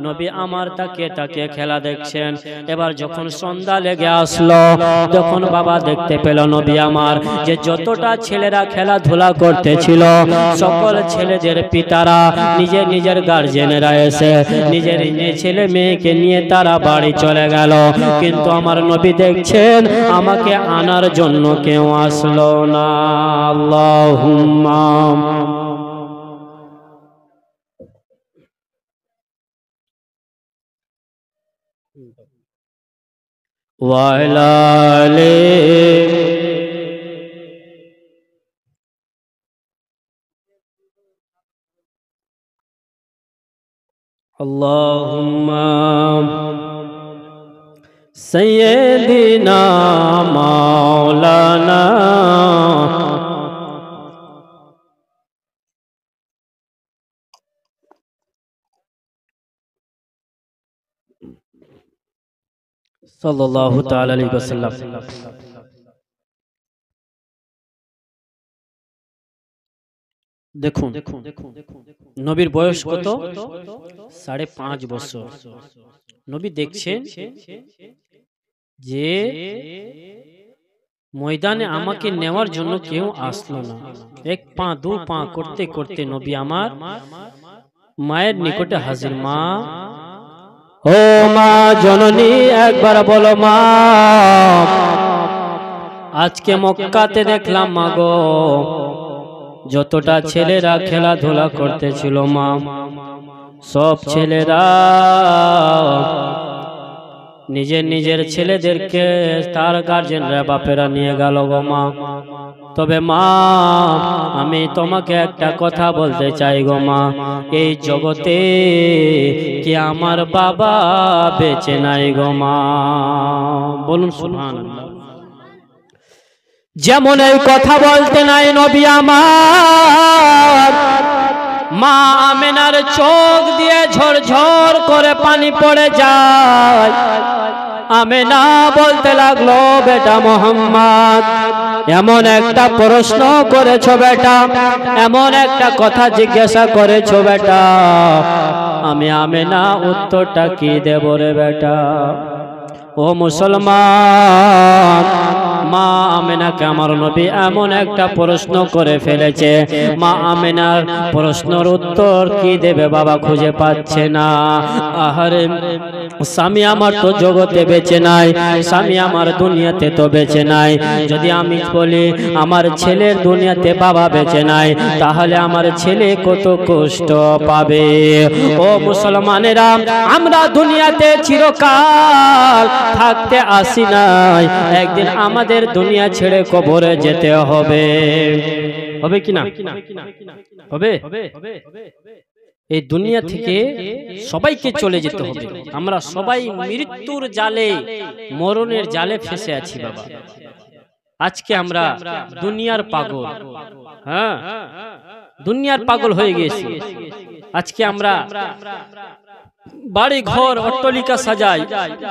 নবী আমার তাকিয়ে তাকিয়ে খেলা দেখছেন। এবার যখন সন্ধ্যা লেগে আসলো, তখন বাবা দেখতে পেল নবী আমার যে যতটা ছেলেরা খেলাধুলা করতেছিল সকল ছেলেদের পিতারা নিজের নিজের গার্জেনেরা এসে নিজের ছেলে মেয়েকে নিয়ে তারা বাড়ি চলে গেল, কিন্তু আমার নবী দেখছেন আমাকে আনার জন্য কেউ আসলো না। আল্লাহুম্মা ওয়া আলা আলি আল্লাহুম্মা সাইয়্যিদিনা মাওলানা সাল্লাল্লাহু তাআলা আলাইহি ওয়াসাল্লাম। দেখুন নবীর বয়স কত? 5.5 বছর। নবী দেখছেন যে ময়দানে আমাকে নেওয়ার জন্য কেউ আসলো না। এক পা দু পা করতে করতে নবী আমার মায়ের নিকটে হাজির। মা, ও মা জননী, একবার বলো মা, আজকে মক্কাতে দেখলাম মা গো যতটা ছেলেরা খেলাধুলা করতেছিল মা, সব ছেলেরা নিজের নিজের ছেলেদেরকে তার গার্জেনরা বাপেরা নিয়ে গেল গো মা। তবে মা আমি তোমাকে একটা কথা বলতে চাই গো মা, এই জগতে কি আমার বাবা বেঁচে নাই গো মা? বলুন সুবহানাল্লাহ। যেমন এই কথা বলতে নাই নবী আমার মা আমিনার চোখ দিয়ে ঝরঝর করে পানি পড়ে যায়। আমিনা বলতে লাগলো, বেটা মোহাম্মদ এমন একটা প্রশ্ন করেছো বেটা, এমন একটা কথা জিজ্ঞাসা করেছো বেটা, আমি আমিনা উত্তরটা কি দেব রে বেটা? ও মুসলমান, মা আমিনাকে আমার নবী এমন একটা প্রশ্ন করে ফেলেছে, মা আমিনার প্রশ্নের উত্তর কি দেবে বাবা খুঁজে পাচ্ছে না। আহারে স্বামী আমার তো জগতে বেঁচে নাই, স্বামী আমার দুনিয়াতে তো বেঁচে নাই। যদি আমি বলি আমার ছেলের দুনিয়াতে বাবা বেঁচে নাই, তাহলে আমার ছেলে কত কষ্ট পাবে। ও মুসলমানেরা, আমরা দুনিয়াতে চিরকাল থাকতে আসি নাই, একদিন আমাদের দুনিয়া ছেড়ে কবরে যেতে হবে। হবে কি না? হবে। এই দুনিয়া থেকে সবাইকে চলে যেতে হবে। আমরা সবাই মৃত্যুর জালে, মরণের জালে ফেসে আছি বাবা। আজকে আমরা দুনিয়ার পাগল, হ্যাঁ দুনিয়ার পাগল হয়ে গেছি। আজকে আমরা বাড়ি ঘর অট্টালিকা সাজাই,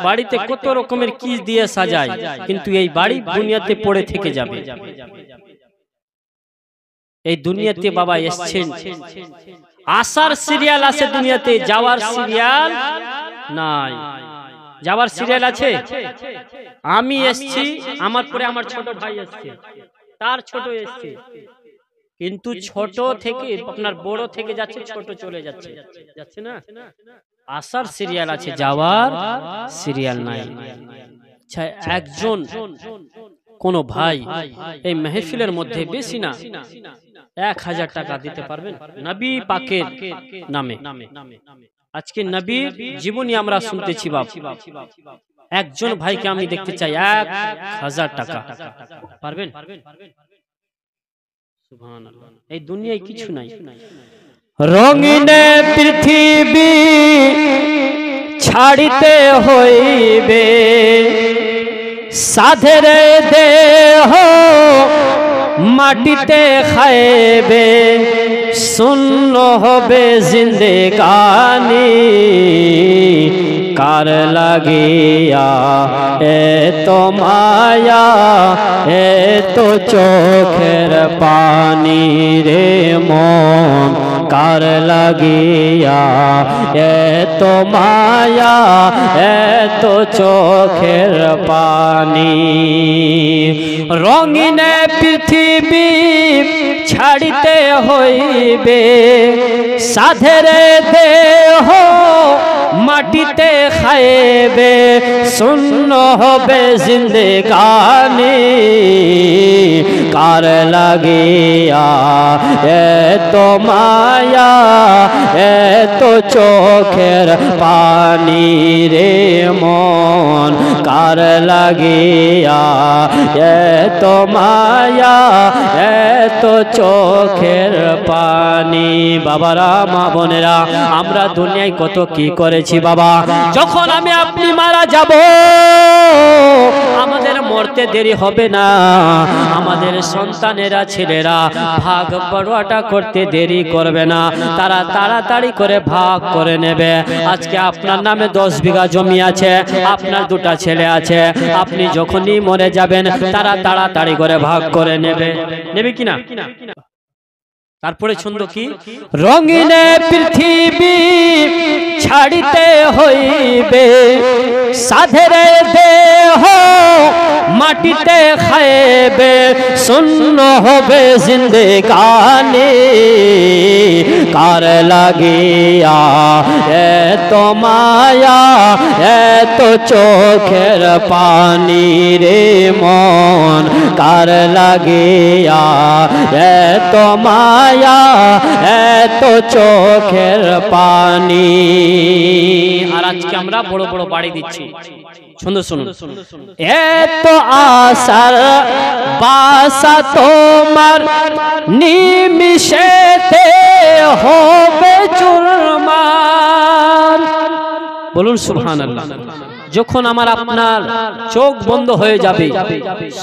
বাড়িতে কত রকমের কি দিয়ে সাজাই, কিন্তু এই বাড়ি দুনিয়াতে পড়ে থেকে যাবে। এই দুনিয়াতে বাবা এসছেন, আসার সিরিয়াল আছে দুনিয়াতে, যাওয়ার সিরিয়াল নাই। যাওয়ার সিরিয়াল আছে। আমি এসছি, আমার পরে আমার ছোট ভাই এসছে, তার ছোট এসছে, কিন্তু ছোট থেকে আপনার বড় থেকে যাচ্ছে, ছোট চলে যাচ্ছে, যাচ্ছে না। আসার সিরিয়াল আছে, যাওয়ার সিরিয়াল নাই। আচ্ছা, একজন কোন ভাই এই মেহফিলের মধ্যে, বেশি না 1000 টাকা দিতে পারবেন নবী পাকের নামে। আজকে নবীর জীবনী আমরা শুনতেছি বাপ। একজন ভাইকে আমি দেখতে চাই 1000 টাকা পারবেন? সুবহানাল্লাহ। এই দুনিয়ায় কিছু নাই। রঙিন পৃথিবী ছাড়িতে হইবে, সাধের দেহ মাটিতে খাইবে, শূন্য হবে জিন্দেগানি, কার লাগিয়া এত মায়া এত চোখের পানি রে মন, কার লাগিয়া এত মায়া এত চোখের পানি। রঙিন পৃথিবী ছাড়িতে হইবে, সাধের দেহ মাটিতে খাইবে, শূন্য হবে জিন্দেগানি, কার লাগিয়া এত মায়া এত চোখের পানি রে মন, কার লাগিয়া এত মায়া এত চোখের পানি। বাবারা মা বোনেরা, আমরা দুনিয়ায় কত কি করেছি বাবা। যখন আমি আপনি মারা যাব, আমাদের মরতে দেরি হবে না, আমাদের সন্তানেরা ছেলেরা ভাগ বড়টা করতে দেরি করবে না, তারা তাড়াতাড়ি করে ভাগ করে নেবে। আজকে আপনার নামে 10 বিঘা জমি আছে, আপনার 2টা ছেলে আছে, আপনি যখনই মরে যাবেন তারা তাড়াতাড়ি করে ভাগ করে নেবে, নেবে কিনা? তারপরে ছন্দ কি? রঙিন পৃথিবী ছাড়িতে হইবে, সাধের দেহ মাটিতে খাইবে, শূন্য হবে জিন্দেগানি, কার লাগিয়া এত মায়া এত চোখের পানি রে মন, কার লাগিয়া এত মায়া এত চোখের পানি। আর আজকে আমরা বড় বড় বাড়ি দিচ্ছি, শুনুন শুনুন। এত আশার বাসা তোমার নিমিষেতে হবে চুরমার। বলুন সুবহানাল্লাহ। যখন আমার আপনার চোখ বন্ধ হয়ে যাবে,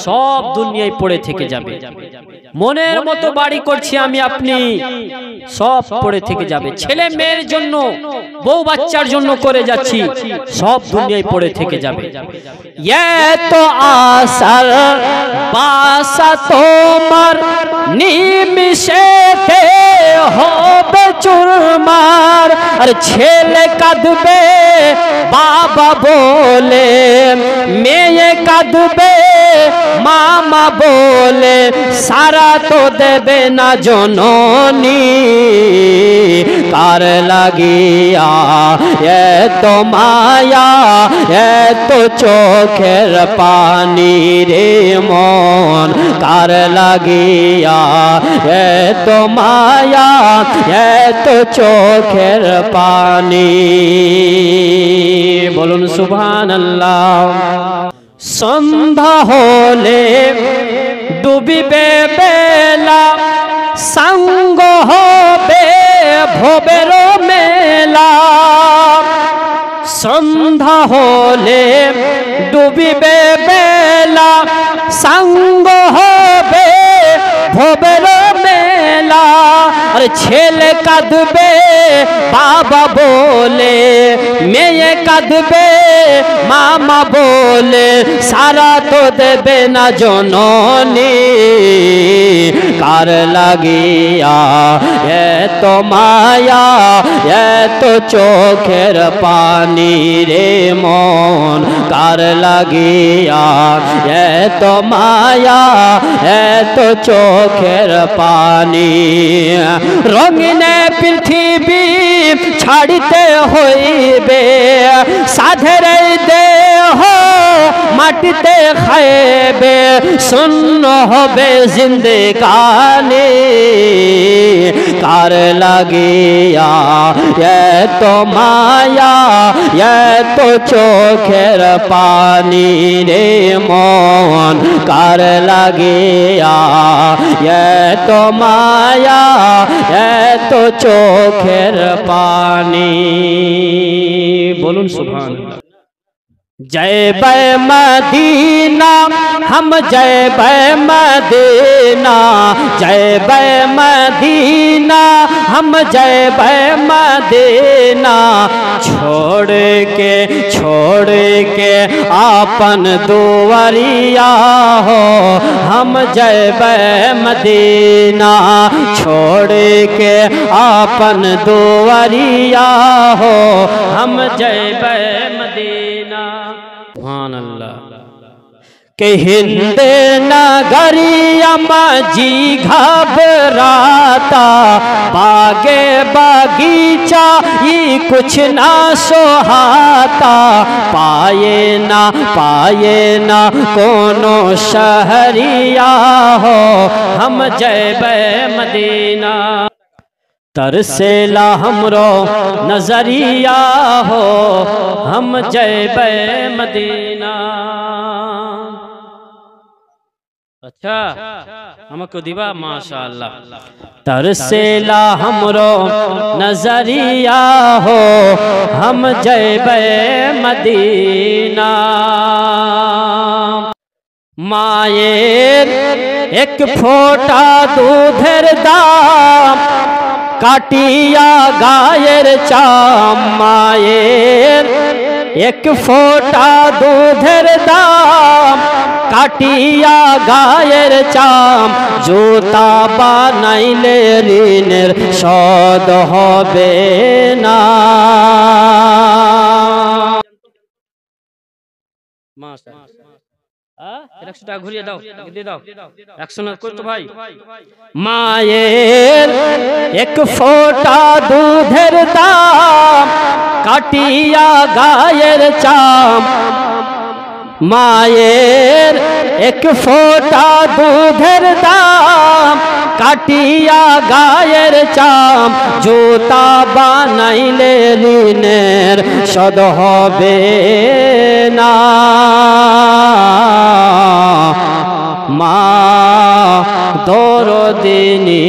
সব দুনিয়ায় পড়ে থেকে যাবে। মনের মতো বাড়ি করছি আমি আপনি, সব পড়ে থেকে যাবে। ছেলে মেয়ের জন্য, বউ বাচ্চার জন্য করে যাচ্ছি, সব দুনিয়ায় পড়ে থেকে যাবে। এত আশার বাসা তোমার নিমিষেতে হবে চুরমার। আর ছেলে কাঁদবে বাবা বলে, মেয়ে কাঁদবে মামা বলে, সারা তো দেবে না জননী, কার লাগিয়া এত মায়া এত চোখের পানি রে মন, কার লাগিয়া এত মায়া এত চোখের পানি। বলুন সুবহানাল্লাহ। সন্ধ্যা হলে ডুবিবে বেলা, সঙ্গ হবে ভবের মেলা। সন্ধ্যা হলে ডুবিবে বেলা, সঙ্গ হবে ভবের মেলা। আর ছেলে কাঁদবে বাবা বলে, মেয়ে কাঁদবে মামা বলে, সারা তো দেবে না জননী, কার লাগিয়া এত মায়া এত চোখের পানি রে মন, কার লাগিয়া এত মায়া এত চোখের পানি। রঙিন পৃথিবী ছাড়িতে হইবে, সাধের দেহ মাটি ঘাটতে খাইবে শূন্য হবে জিন্দেগানি কার লাগিয়া এত মায়া এত চোখের পানি রে মন কার লাগিয়া এত মায়া এত চোখের পানি বলুন সুবহানাল্লাহ जय बै मदीना हम जय बै मदीना जय बै मदीना हम जय बै मदीना छोड़ के आपन दुआरिया हो हम जय बै मदीना छोड़ के आपन दुआरिया हो हम जय बै मदीना सुभान अल्लाह के हिंदे नगरिया जी घबराता बागे बगीचा ये कुछ ना सोहाता पाए ना कोनो शहरिया हो हम जय बै मदीना तरसेला हमरो नजरिया हो हम जय बै मदीना अच्छा हमको दिवा माशाअल्लाह तरसेला हमरो नजरिया हो हम जय बै मदीना मायर एक फोटा दूधेर दाम काटिया गायर चाम मायर एक फोटा दूधेर दाम काटिया गायर चाम जूता बानाइले ऋणेर शोध होबे ना घुरिए दाओ दे दाओ 100 ना कोई तो भाई मायर एक फोटा दूधेर दाम काटिया गायर चाम मायर एक फोटा दूधेर दाम काटिया गायर चाम जूता बानाइले ऋणेर शोध होबे ना मा दरदिनी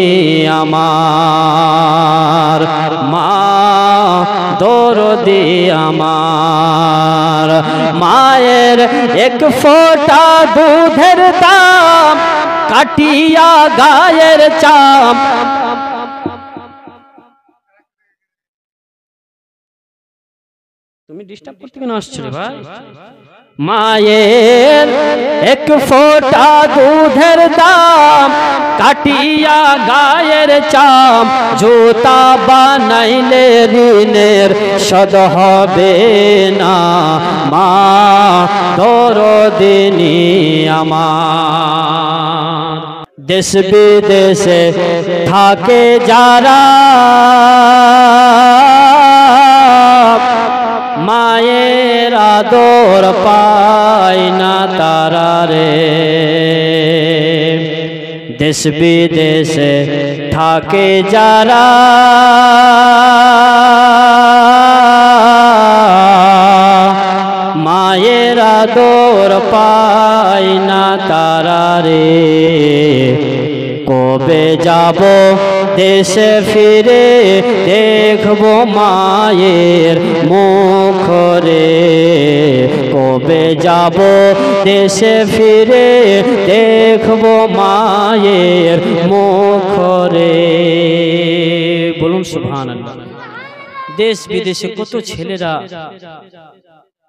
आमार मा दरदी आमार मायर एक फोटा दूधेर दाम काटिया गायर चाम तुम्हें डिस्टार्ब करते केन आसछो रे भाई मायर एक फोटा दूधेर दाम काटिया गायर चाम जूता बानाइले ऋणेर शोध होबे ना मा दरदिनी आमार देश विदेशे थाके जारा मायर आदर पाय ना तारा रे देश विदेशे थाके जारा मायर आदर पाय ना तारा रे कबे जाबो देशे फिरे देखबो मायर मुख रे कबे जाबो देशे फिरे देखबो मायर मुख रे बोलुन सुबहानाल्लाह देश विदेशे कत छेलेरा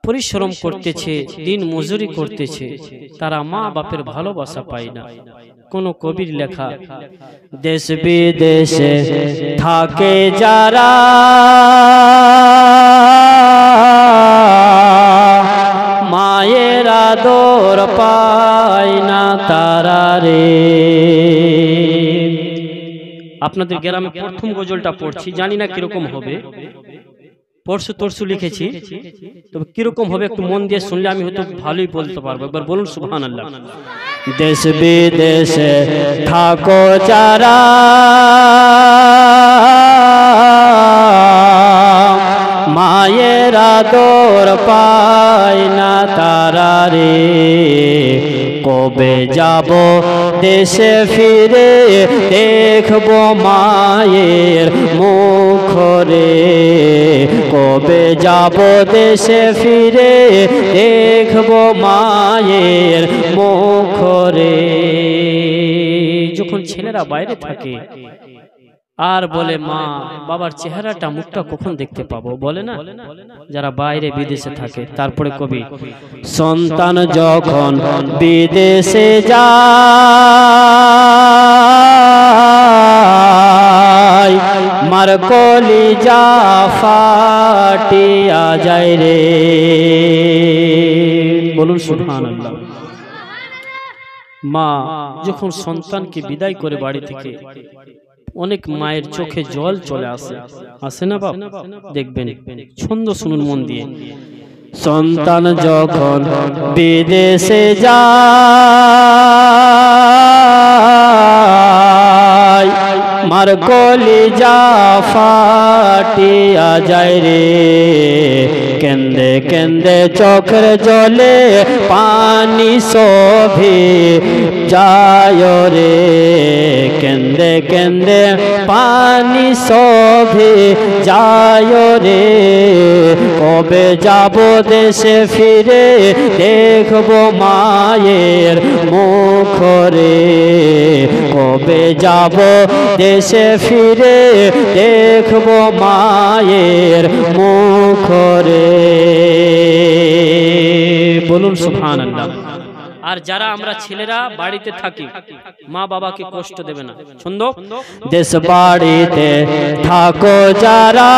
परिश्रम करतेছে दिन मजुरी करतेছে तारा मा बापेर भालोबासा पाय ना कोनो कबिर लेखा देश विदेशे थाके जारा मायेर आदर पाय ना तारा रे আপনাদের গ্রামে প্রথম গজলটা পড়ছি জানি না কিরকম হবে পরশু তরশু লিখেছি, তবে কিরকম হবে একটু মন দিয়ে শুনলে আমি হয়তো ভালোই বলতে পারবো। একবার বলুন সুবহানাল্লাহ। দেশ বিদেশে থাকো যারা, মায়ের আদর পায় না তারা রে, কবে যাব দেশে ফিরে দেখব মায়ের মুখ রে, কবে যাব দেশে ফিরে দেখব মায়ের মুখ রে। যখন ছেলেরা বাইরে থাকে আর বলে মা বাবার চেহারাটা মুখটা কখন দেখতে পাবো, বলে না যারা বাইরে বিদেশে থাকে। তারপরে কবি সন্তান যখন বিদেশে যায়, মার কলিজা ফাটিয়া যায় রে। বলুন সুবহানাল্লাহ। মা যখন সন্তানকে বিদায় করে বাড়ি থেকে, অনেক মায়ের চোখে জল চলে আসে, আসে না বাপ? দেখবেন, ছন্দ শুনুন মন দিয়ে। সন্তান যখন বিদেশে যায়, মার কলিজা ফাটিয়া যায় রে, কেন্দে কেন্দে চোখের জলে পানি শোভে যায় রে, কেন্দে কেন্দে পানি শোভে যায় রে, কবে যাব দেশে ফিরে দেখব মায়ের মুখ রে, কবে যাব দেশে ফিরে দেখব মায়ের মুখ রে। বলুন সুবহানাল্লাহ। আর যারা আমরা ছেলেরা বাড়িতে থাকি, মা বাবাকে কষ্ট দেবে না। ছন্দ। দেশ বাড়িতে থাকো যারা,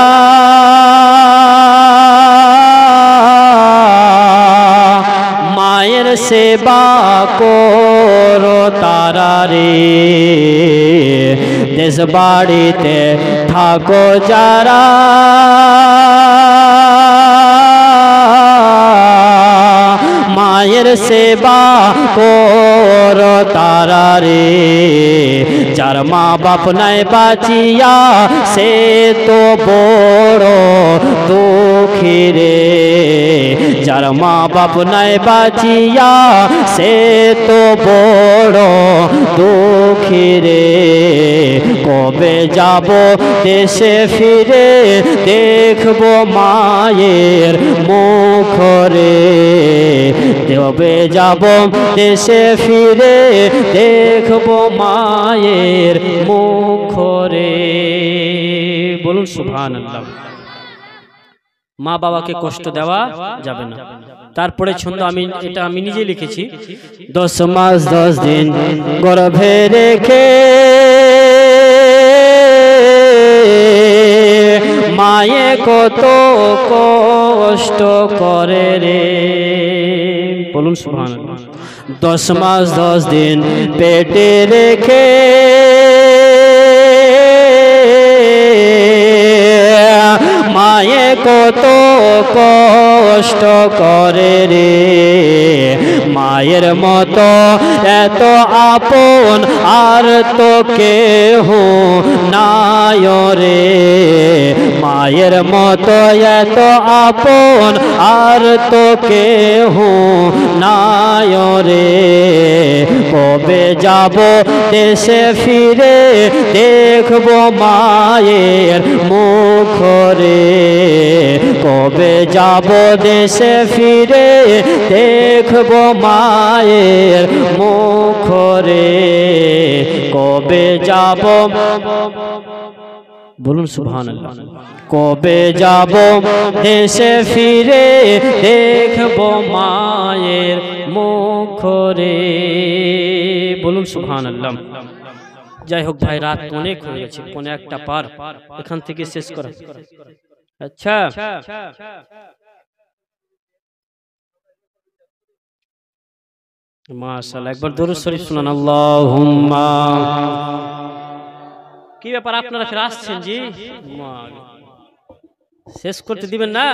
মায়ের সেবা করো তারা রে, দেশ বাড়িতে থাকো যারা, মায়ের সেবা করো তারা রে, যার মা বাপ নাই বাঁচিয়া সে তো বড় দুঃখী রে, যার মা বাপ নাই বাঁচিয়া সে তো বড় দুঃখী রে, কবে যাব দেশে ফিরে দেখব মায়ের মুখ রে, কবে যাব দেশে ফিরে দেখব মায়ের মুখ রে। বলুন সুবহানাল্লাহ। মা বাবাকে কষ্ট দেওয়া যাবে না। তারপরে ছন্দ এটা আমি নিজে লিখেছি। 10 মাস 10 দিন গর্ভে রেখে মায়ে কত কষ্ট করে রে। বলুন সুবহানাল্লাহ। 10 মাস 10 দিন পেটে রেখে মায়ে কত কষ্ট করে রে, মায়ের মতো এত আপন আর তো কেহ নাই রে, মায়ের মতো এত আপন আর তো কেহ নাই রে, কবে যাব দেশে ফিরে দেখব মায়ের মুখ রে, কবে যাব দেশে ফিরে দেখব মায়ের মুখ রে, কবে যাব। বলুন সুবহানাল্লাহ। কবে যাব দেশে ফিরে দেখব মায়ের মুখ রে। বলুন সুবহানাল্লাহ। যাই হোক ভাই, রাত অনেক হয়ে গেছে, 1:15 পার, এখান থেকে শেষ করা। আচ্ছা, মাশাআল্লাহ, একবার দরুদ শরীফ শুনান। আল্লাহুম্মা। কি ব্যাপার, আপনারা ফিরে আসছেন জি? শেষ করতে দিবেন না?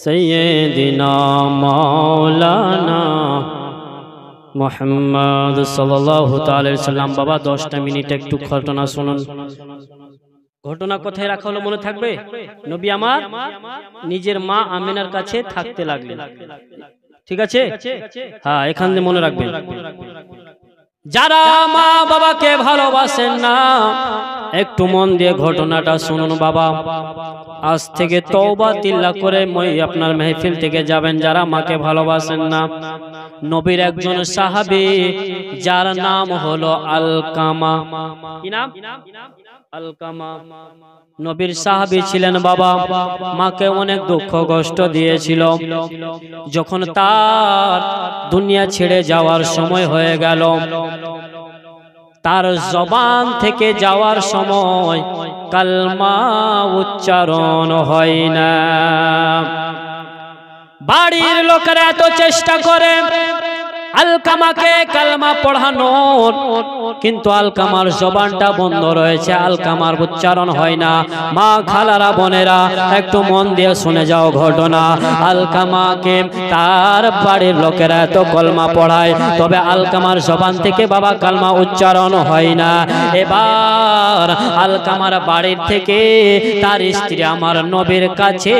সাইয়্যিদিনা মাওলানা মুহাম্মদ সাল্লাল্লাহু তাআলা আলাইহি সাল্লাম। বাবা 10টা মিনিট একটু ঘটনা শুনুন। ঘটনা কোথায় রাখা হলো মনে থাকবে? নবী আমার নিজের মা আমিনার কাছে থাকতে লাগলেন। ঠিক আছে? হ্যাঁ, এখান থেকে মনে রাখবেন। যারা মা বাবাকে ভালোবাসেন না, একটু মন দিয়ে ঘটনাটা শুনুন বাবা। আজ থেকে তওবা তিল্লা করে আপনার মেহফিল থেকে যাবেন যারা মাকে ভালোবাসেন না। নবীর একজন সাহাবী যার নাম হলো আলকামা। কি নাম? আলকামা। নবীর সাহাবী ছিলেন বাবা। মাকে অনেক দুঃখ কষ্ট দিয়েছিল। যখন তার দুনিয়া ছেড়ে যাওয়ার সময় হয়ে গেল, তার জবান থেকে যাওয়ার সময় কালমা উচ্চারণ হয় না। বাড়ির লোকেরা এত চেষ্টা করে আলকামাকে কালমা পড়ানোর, কিন্তু আলকামার জবানটা বন্ধ রয়েছে, আলকামার উচ্চারণ হয় না। মা খালারা বোনেরা একটু মন দিয়ে শুনে যাও ঘটনা। আলকামাকে তার বাড়ির লোকেরা এত কলমা পড়ায়, তবে আলকামার জবান থেকে বাবা কালমা উচ্চারণ হয় না। এবার আলকামার বাড়ির থেকে তার স্ত্রী আমার নবীর কাছে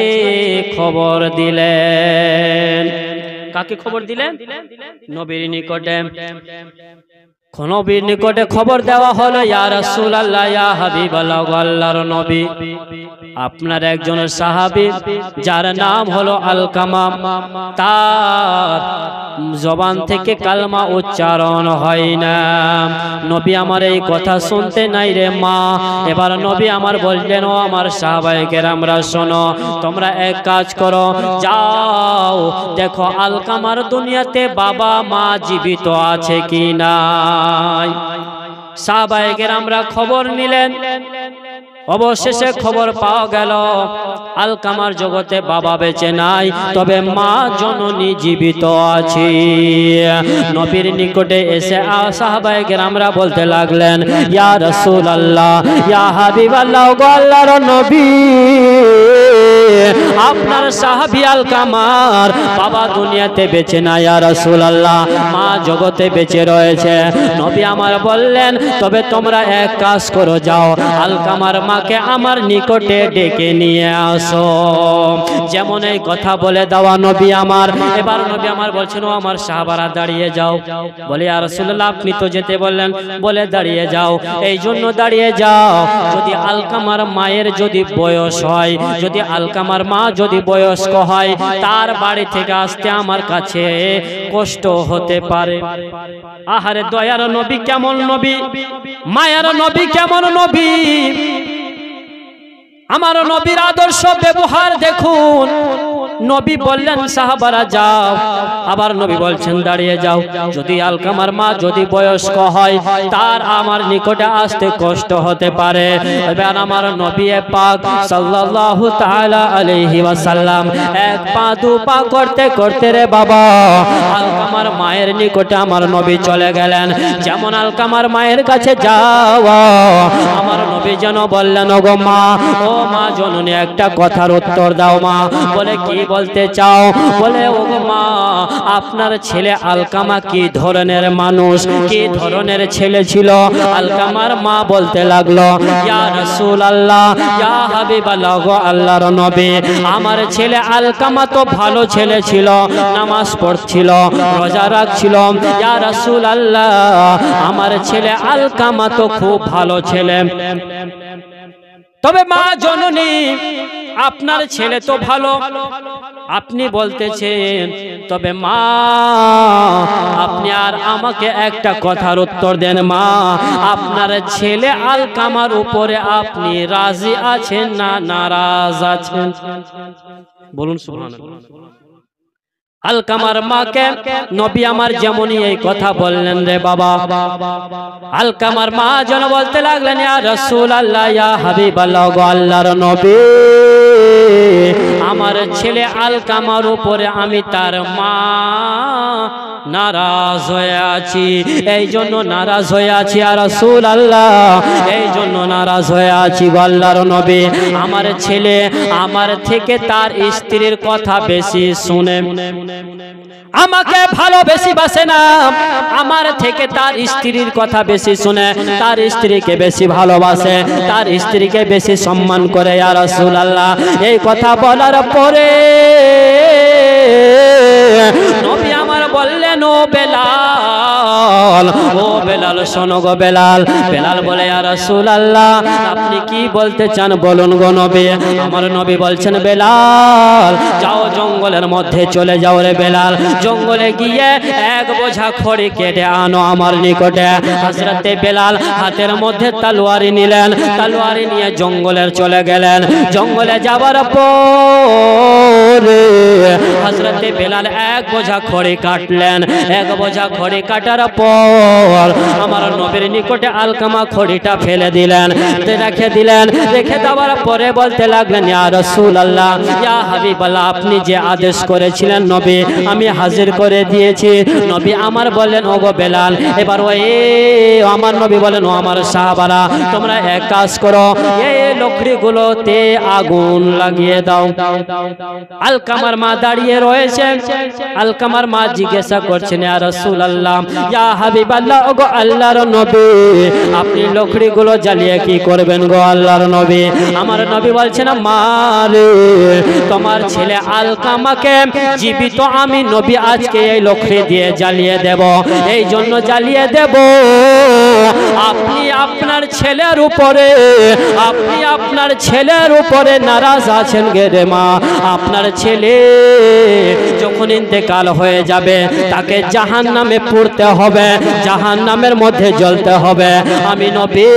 খবর দিলেন। কাকে খবর দিলেন? নবীর নিকটে। নবীর নিকটে খবর দেওয়া হলো, ইয়া রাসূলুল্লাহ, ইয়া হাবিবাল্লাহ, আল্লাহর নবী, আপনার একজন সাহাবী যার নাম হলো আলকামা, তার জবান থেকে কালমা উচ্চারণ হয় না। নবী আমার এই কথা শুনতে নাই রে মা। এবার নবী আমার বললেন, ও আমার সাহাবায়ে কেরামরা শোনো, তোমরা এক কাজ করো, যাও দেখো আলকামার দুনিয়াতে বাবা মা জীবিত আছে কি নাই। সাহাবায়ে কেরামরা খবর নিলেন। অবশেষে খবর পাওয়া গেল আলকামার জগতে বাবা বেঁচে নাই, তবে মা জননী জীবিত আছে। নবীর নিকটে এসে সাহাবায়ে কেরামরা বলতে লাগলেন, ইয়া রাসূলুল্লাহ, ইয়া হাবিবাল্লাহ, গো আল্লাহর নবী, আপনার সাহাবী আলকামার বাবা দুনিয়াতে বেঁচে নাই, ইয়া রাসূলুল্লাহ, মা জগতে বেঁচে রয়েছে। নবী আমার বললেন, তবে তোমরা এক কাজ করো, যাও আলকামার মাকে আমার নিকটে ডেকে নিয়ে আসো। যেমন এই কথা বলে দেওয়া নবী আমার। এবার নবী আমার বলছেন, ও আমার সাহাবারা দাঁড়িয়ে যাও। বলে, ইয়া রাসূলুল্লাহ, আপনি তো যেতে বললেন, বলে দাঁড়িয়ে যাও। এই জন্য দাঁড়িয়ে যাও, যদি আলকামার মায়ের যদি বয়স হয়, যদি আলকামার মা যদি বয়স্ক হয়, তার বাড়ি থেকে আসতে আমার কাছে কষ্ট হতে পারে। আহারে দয়ার নবী কেমন নবী, মায়ের নবী কেমন নবী, আমার নবীর আদর্শ ব্যবহার দেখুন। নবী বললেন, সাহাবারা যাও। আবার নবী বলছেন, দাঁড়িয়ে যাও, যদি আলকামার মা যদি বয়স্ক হয়, তার আমার নিকটে আসতে কষ্ট হতে পারে। এবার আমার নবী পাক সাল্লাল্লাহু তাআলা আলাইহি ওয়াসাল্লাম এক পা দু পা করতে করতে রে বাবা আলকামার মায়ের নিকটে আমার নবী চলে গেলেন। যেমন আলকামার মায়ের কাছে যাওয়া, আমার নবী যেন বললেন, ওগো মা, ও মা জননী, একটা কথার উত্তর দাও মা। বলে, কি বলতে চাও? বলে, ওগো মা, আপনার ছেলে আলকামা কি ধরনের মানুষ, কি ধরনের ছেলে ছিল? আলকামার মা বলতে লাগলো, ইয়া রাসূলুল্লাহ, ইয়া হাবিবাল্লাহ, গো আল্লাহর নবী, আমার ছেলে আলকামা তো ভালো ছেলে ছিল, নামাজ পড়ছিল, রোজা রাখছিল। ইয়া রাসূলুল্লাহ, আমার ছেলে আলকামা তো খুব ভালো ছেলে। তবে মা জননী, আপনার ছেলে তো ভালো, আপনি বলতেছেন, তবে মা আপনি আর আমাকে একটা কথার উত্তর দেন মা, আপনার ছেলে আলকামার উপরে আপনি রাজি আছেন না নারাজ আছেন? বলুন সুবহানাল্লাহ। আলকামার মাকে নবী আমার যেমনই এই কথা বললেন রে বাবা, আলকামার মা যেন বলতে লাগলেন, ইয়া রাসূলুল্লাহ, ইয়া হাবিবাল্লাহ, গো আল্লাহর নবী, আমার ছেলে আলকামার উপরে আমি তার মা নারাজ হয়ে আছি, এই জন্য নারাজ হয়ে আছি ইয়া রাসূলুল্লাহ, এই জন্য নারাজ হয়ে আছি গো আল্লাহর নবী। আমার ছেলে আমার থেকে তার স্ত্রীর কথা বেশি শুনে, আমাকে ভালোবেসে বাসে না, আমার থেকে তার স্ত্রীর কথা বেশি শুনে, তার স্ত্রীকে বেশি ভালোবাসে, তার স্ত্রীকে বেশি সম্মান করে ইয়া রাসূলুল্লাহ। এই কথা বলার পরে নবী আমার বললেন, ও বেলাল, ও বেলাল শোনো গো বেলাল। বেলাল বলে, ইয়া রাসূলুল্লাহ আপনি কি বলতে চান বলুন গো নবী। আমার নবী বলছেন, বেলাল যাও জঙ্গলের মধ্যে চলে যাও রে বেলাল, জঙ্গলে গিয়ে এক বোঝা খড়ি কেটে আনো আমার নিকটে। হযরতে বেলাল হাতের মধ্যে তলোয়ারি নিলেন, তলোয়ারি নিয়ে জঙ্গলে চলে গেলেন। জঙ্গলে যাবার পর হযরতে বেলাল এক বোঝা খড়ি কাটলেন। এক বোঝা খড়ি কাটার পর আমার নবীর নিকটে আলকামা খড়িটা ফেলে দিলেন, রেখে দিলেন। রেখে দেওয়ার পরে বলতে লাগলেন, ইয়া রাসূলুল্লাহ, ইয়া হাবিবাল্লাহ, আপনি যে আদেশ করেছিলেন নবী আমি হাজির করে দিয়েছি। নবী আমার বললেন, ওগো বেলাল, এবার ওই আমার নবী বলেন, ও আমার সাহাবারা, তোমরা এক কাজ করো, এই লকড়িগুলোতে আগুন লাগিয়ে দাও। আলকামার মা দাঁড়িয়ে রয়েছে। আলকামার মা জিজ্ঞাসা করছেন, ইয়া রাসূলুল্লাহ, ইয়া হাবিবাল্লাহ, ওগো আল্লাহর নবী, আপনি লকড়িগুলো জ্বালিয়ে কি করবেন গো আল্লাহর নবী। আমার নবী বলছেন, মা রে, তোমার ছেলে আলকামাকে জীবিত আমি নবী আজকে এই লকড়ি দিয়ে জ্বালিয়ে দেব। এই জন্য জ্বালিয়ে দেব, আপনি আপনার ছেলের উপরে, আপনি আপনার ছেলের উপরে নারাজ আছেন গে রে মা। আপনার ছেলে যখন ইন্তেকাল হয়ে যাবে তাকে জাহান্নামে পুড়তে হবে, জাহান্নামের মধ্যে জ্বলতে হবে। আমি নবী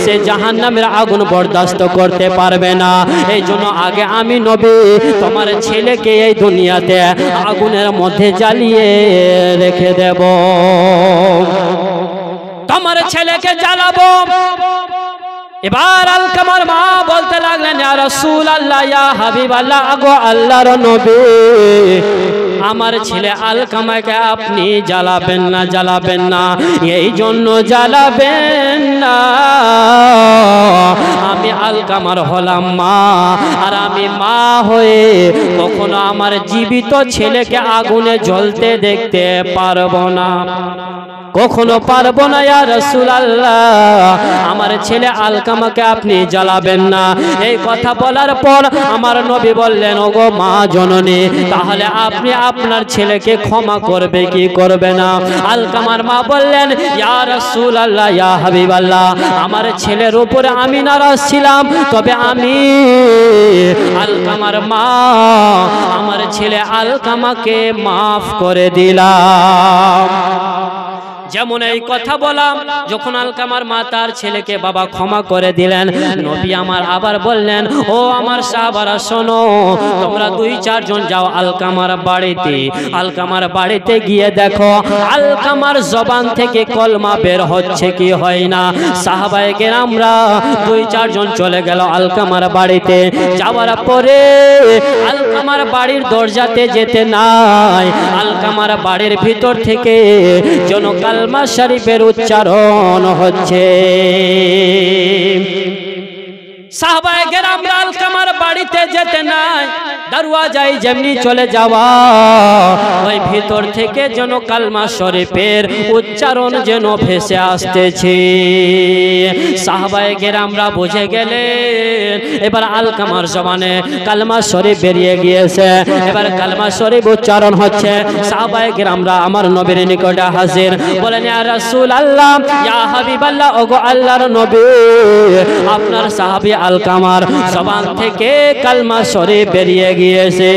সে জাহান্নামের আগুন বরদাস্ত করতে পারবে না। এই জন্য আগে আমি নবী তোমার ছেলেকে এই দুনিয়াতে আগুনের মধ্যে জ্বালিয়ে রেখে দেব, তোমার ছেলেকে জ্বালাবো। এবার আলকামার মা বলতে লাগলেন, ইয়া রাসূলুল্লাহ, ইয়া হাবিবাল্লাহ, আগো আল্লাহর নবী, আমার ছেলে আলকামাকে আপনি জ্বালাবেন না, জ্বালাবেন না, এই জন্য জ্বালাবেন না, আমি আলকামার হলাম মা, আর আমি মা হয়ে কখনো আমার জীবিত ছেলেকে আগুনে জ্বলতে দেখতে পারবো না, কখনো পারবো না ইয়া রাসূলুল্লাহ। আমার ছেলে আলকামাকে আপনি জ্বালাবেন না। এই কথা বলার পর আমার নবী বললেন, ওগো মা জননী, তাহলে আপনি আপনার ছেলেকে ক্ষমা করবে কি করবে না? আলকামার মা বললেন, ইয়া রাসূলুল্লাহ, ইয়া হাবিবাল্লাহ, আমার ছেলের উপরে আমি নারাজ ছিলাম, তবে আমি আলকামার মা আমার ছেলে আলকামাকে মাফ করে দিলাম। যেমন এই কথা বলাম, যখন আলকামার মা তার ছেলেকে বাবা ক্ষমা করে দিলেন, নবী আমার আবার বললেন, ও আমার সাহাবারা শোনো, তোমরা 2-4 জন যাও আলকামার বাড়িতে। আলকামার বাড়িতে গিয়ে দেখো আলকামার জবান থেকে কলমা বের হচ্ছে কি হয় না। সাহাবায়ে কেরামরা 2-4 জন চলে গেল আলকামার বাড়িতে। যাওয়ার পরে আলকামার বাড়ির দরজাতে যেতে নাই, আলকামার বাড়ির ভিতর থেকে যেন কালমা শরীফের উচ্চারণ হচ্ছে। সাহাবায়ে কেরাম আলকামার বাড়িতে যেতে নাই, দরওয়াজায় যেমনি চলে যাওয়া, ওই ভিতর থেকে যেন কালমা শরীফের উচ্চারণ যেন ভেসে আসতেছে। সাহাবায়ে কেরামরা বুঝে গেলেন এবার আলকামার জবানে কালমা শরীফ বেরিয়ে গিয়েছে, এবার কালমা শরীফ উচ্চারণ হচ্ছে। সাহাবায়ে কেরামরা আমার নবীর নিকটে হাজির, বলেন, ইয়া রাসূলুল্লাহ, ইয়া হাবিবাল্লাহ, ওগো আল্লাহর নবী, আপনার সাহাবী আলকামার জবান থেকে কালমা শরীফ বেরিয়ে গিয়েছে।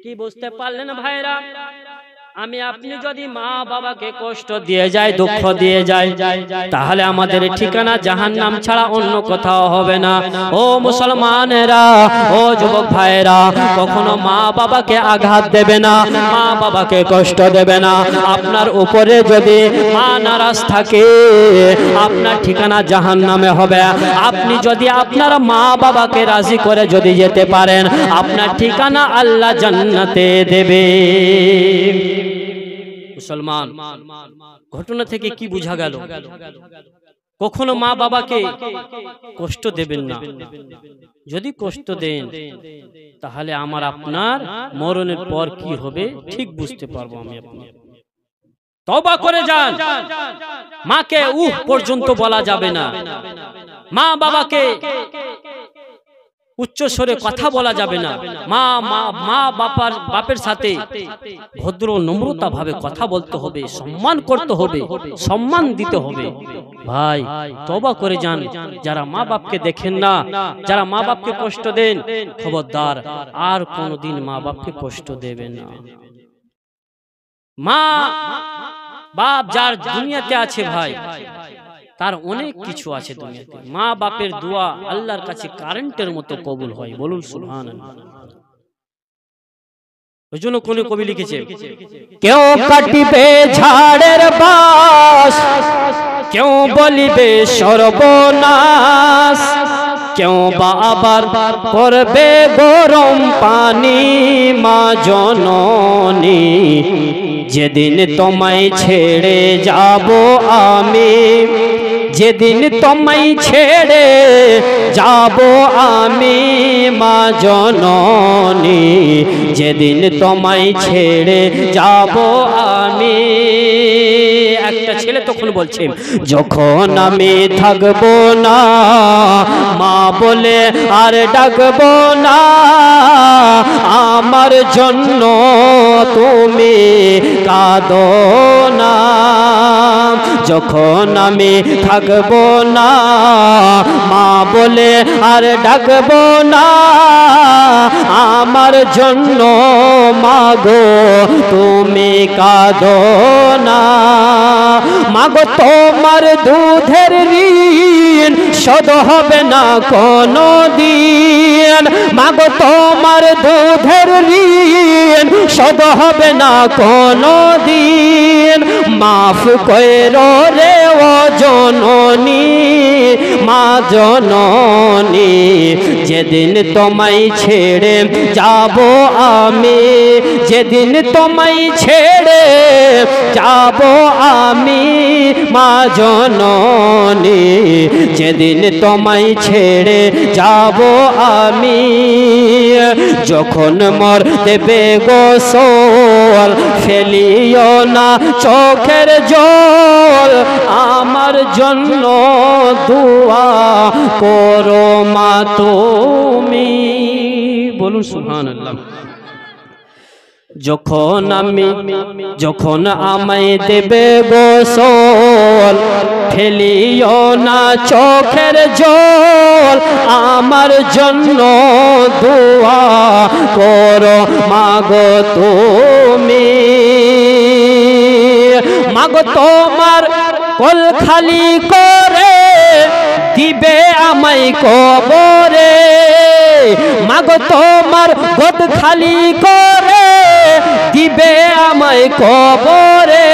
কি বুঝতে পারলেন ভাইরা? আমি আপনি যদি মা বাবাকে কষ্ট দিয়ে যায়, দুঃখ দিয়ে যায়, তাহলে আমাদের ঠিকানা জাহান্নাম ছাড়া অন্য কোথাও হবে না। ও মুসলমানেরা, ও যুবক ভাইরা, কখনো মা বাবাকে আঘাত দেবে না, মা বাবাকে কষ্ট দেবে না। আপনার উপরে যদি মা নারাজ থাকে, আপনার ঠিকানা জাহান্নামে হবে। আপনি যদি আপনার মা বাবাকে রাজি করে যদি যেতে পারেন, আপনার ঠিকানা আল্লাহ জান্নাতে দেবে। মুসলমান, ঘটনা থেকে কি বোঝা গেল? কখনো মা বাবাকে কষ্ট দেবেন না। যদি কষ্ট দেন, তাহলে আমার আপনার মরণের পর কি হবে ঠিক বুঝতে পারবো আমি আপনি। তওবা করে যান। মাকে উহ পর্যন্ত বলা যাবে না, মা বাবাকে উচ্চ স্বরে কথা বলা যাবে না। মা বাপের সাথে ভদ্র নম্রতা ভাবে কথা বলতে হবে, সম্মান করতে হবে, সম্মান দিতে হবে। ভাই, তওবা করে যান। যারা মা বাপকে দেখেন না, যারা মা বাপকে কষ্ট দেন, খবরদার আর কোনোদিন মা বাপকে কষ্ট দেবেন না। মা বাপ যার দুনিয়াতে আছে ভাই, তার অনেক কিছু আছে দুনিয়াতে। মা বাপের দোয়া আল্লাহর কাছে কারেন্টের মতো কবুল হয়। বলুন সুবহানাল্লাহ। ওই জন্য কোন কবি লিখেছে, কেউ কাটিবে ঝাড়ের বাস, কেউ বলিবে সর্বনাশ, কেউ বা আবার করবে গরম পানি মা জননী। যেদিন তোমায় ছেড়ে যাব আমি, যেদিন তোমায় ছেড়ে যাব আমি মা জননী, যেদিন তোমায় ছেড়ে যাব আমি। একটা ছেলে তখন বলছে, যখন আমি থাকবো না মা বলে আর ডাকবো না, আমার জন্য তুমি কাঁদো না। যখন আমি থাকবো না মা বলে আর ডাকবো না, আমার জন্য মাগো তুমি কাঁদো না। মাগো তোমার দুধের ঋণ শোধ হবে না কোনো দিন, মাগো তোমার দুধের ঋণ শোধ হবে না কোনো দিন। মাফ কইরো রে ও জননী, মা জননী। যেদিন তোমায় ছেড়ে যাব আমি, যেদিন তোমায় ছেড়ে যাব আমি মা জননী, যেদিন তোমায় ছেড়ে যাব আমি। যখন মর দেবে গোসল ফেলিও না চোখের জল, আমার জন্য দোয়া করো মা তুমি। বলুন সুবহানাল্লাহ। যখন আমায় দেবে গোসল ফেলিও না চোখের জল, আমার জন্য দোয়া করো মাগো তুমি। মাগো তোমার কোল খালি করে দিবে আমায় কবরে, মাগো তোমার গোদ খালি করে দিবে আমায় কবরে।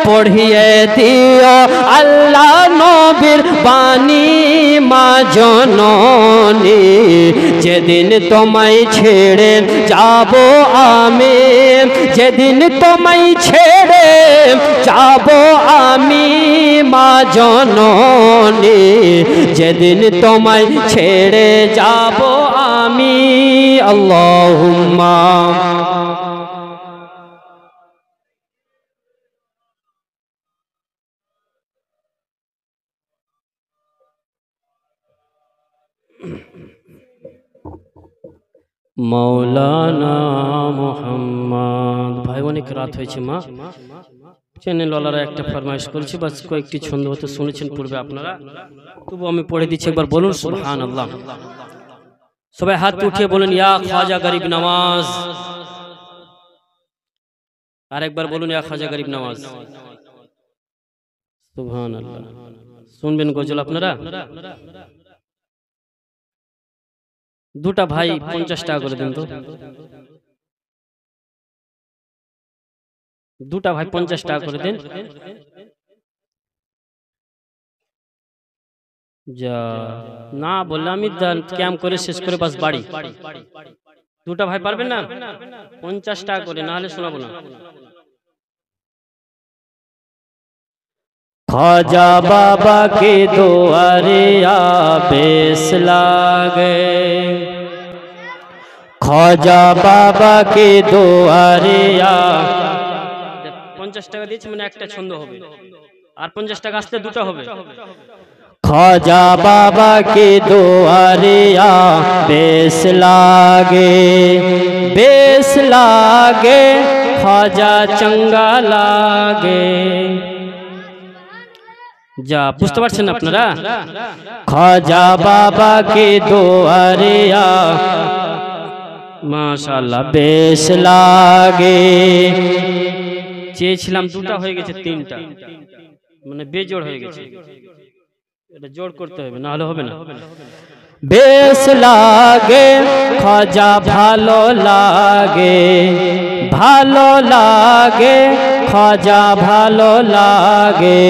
পড়িয়ে দিও আল্লাহ নবীর বাণী মা জননী, যেদিন তোমায় ছেড়ে যাব আমি, যেদিন তোমায় ছেড়ে যাব আমি মা জননী, যেদিন তোমায় ছেড়ে যাব আমি। আল্লাহুম্মা মৌলানা মুহাম্মদ। ভাই অনেক রাত হয়েছে, মা চ্যানেল ওয়ালারা একটা ফরমাইশ করেছে, বাস কয়েকটি ছন্দ হতে শুনেছেন পূর্বে আপনারা, তবু আমি পড়ে দিচ্ছি, একবার বলুন সুবহানাল্লাহ। সবাই হাত উঠিয়ে বলেন, ইয়া খাজা গরিব নওয়াজ। আরেকবার বলুন ইয়া খাজা গরিব নওয়াজ। সুবহানাল্লাহ। শুনবেন গজল আপনারা? দুটা ভাই 50 টাকা করে দেন তো। দুটা ভাই 50 টাকা করে দেন। যা না বললে আমি ক্যাম্প করে শেষ করে বাস বাড়ি। দুটা ভাই পারবেন না? 50 টাকা করে, না হলে শোনাবো না। ख्वाजा बाबा के दुआरे बेस लागे, ख्वाजा बाबा के दुआरे 50 টাকা দিয়েছি মানে একটা ছন্দ হবে, আর 50 টাকা আসলে দুটো হবে। ख्वाजा बाबा के दुआरे बेस लागे, बेस लागे, ख्वाजा चंगा लागे। যা বুঝতে পারছেন আপনারা? ख्वाजा बाबा के दुआरे माशाअल्लाह बेस लागे। চেয়েছিলাম দুটা হয়ে গেছে তিনটা, মানে বেজোড় হয়ে গেছে, এটা জোড় করতে হবে, না হলে হবে না। বেশ লাগে ख्वाजा ভালো লাগে, ভালো লাগে ख्वाजा ভালো লাগে,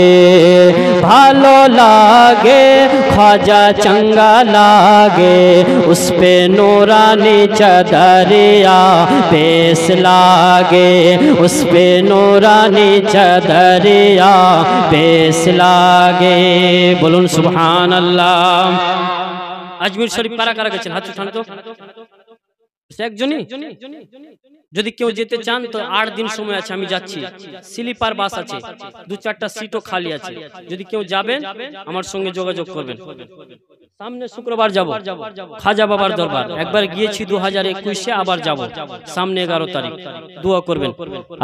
ভালো লাগে ख्वाजा चंगा लागे। उस पे नूरानी चदरिया बेस लागे, उस पे नूरानी चदरिया बेस लागे। बोलून सुभान अल्लाह। আজমির শরীফ কারা কারা গেছেন হাত উঠান তো। একজনই? যদি কেউ যেতে চান তো 8 দিন সময় আছে, আমি যাচ্ছি, স্লিপার বাস আছে, 2-4টা সিটও খালি আছে। যদি কেউ যাবেন আমার সঙ্গে যোগাযোগ করবেন। সামনে শুক্রবার যাব খাজা বাবার দরবার, একবার গিয়েছি 2021-এ, আবার যাব সামনে 11 তারিখ, দোয়া করবেন।